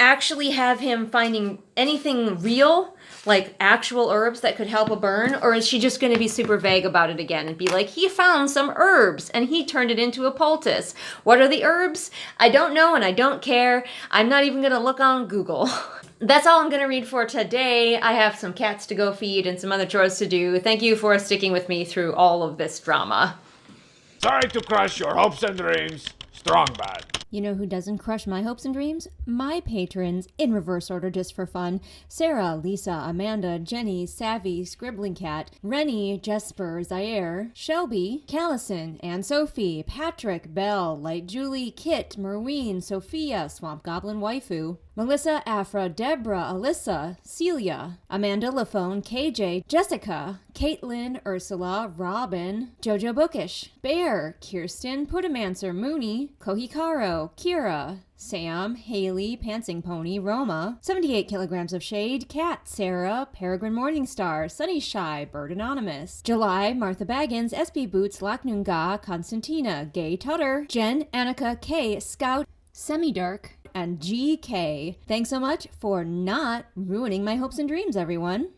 actually have him finding anything real, like actual herbs that could help a burn? Or is she just going to be super vague about it again and be like, he found some herbs and he turned it into a poultice. What are the herbs? I don't know and I don't care. I'm not even going to look on Google. That's all I'm going to read for today. I have some cats to go feed and some other chores to do. Thank you for sticking with me through all of this drama. Sorry to crush your hopes and dreams. Strong bad. You know who doesn't crush my hopes and dreams? My patrons, in reverse order just for fun. Sarah, Lisa, Amanda, Jenny, Savvy, Scribbling Cat, Rennie, Jesper, Zaire, Shelby, Callison, Anne Sophie, Patrick, Belle, Light Julie, Kit, Merween, Sophia, Swamp Goblin Waifu, Melissa, Afra, Deborah, Alyssa, Celia, Amanda Lafone, KJ, Jessica, Caitlin, Ursula, Robin, Jojo Bookish, Bear, Kirsten, Pudamancer, Mooney, Kohikaro, Kira, Sam, Haley, Pansing Pony, Roma, 78 kilograms of shade, Kat, Sarah, Peregrine Morningstar, Sunny Shy, Bird Anonymous, July, Martha Baggins, SB Boots, Laknunga, Constantina, Gay Tutter, Jen, Annika, K, Scout, Semi-Dark, and GK. Thanks so much for not ruining my hopes and dreams, everyone.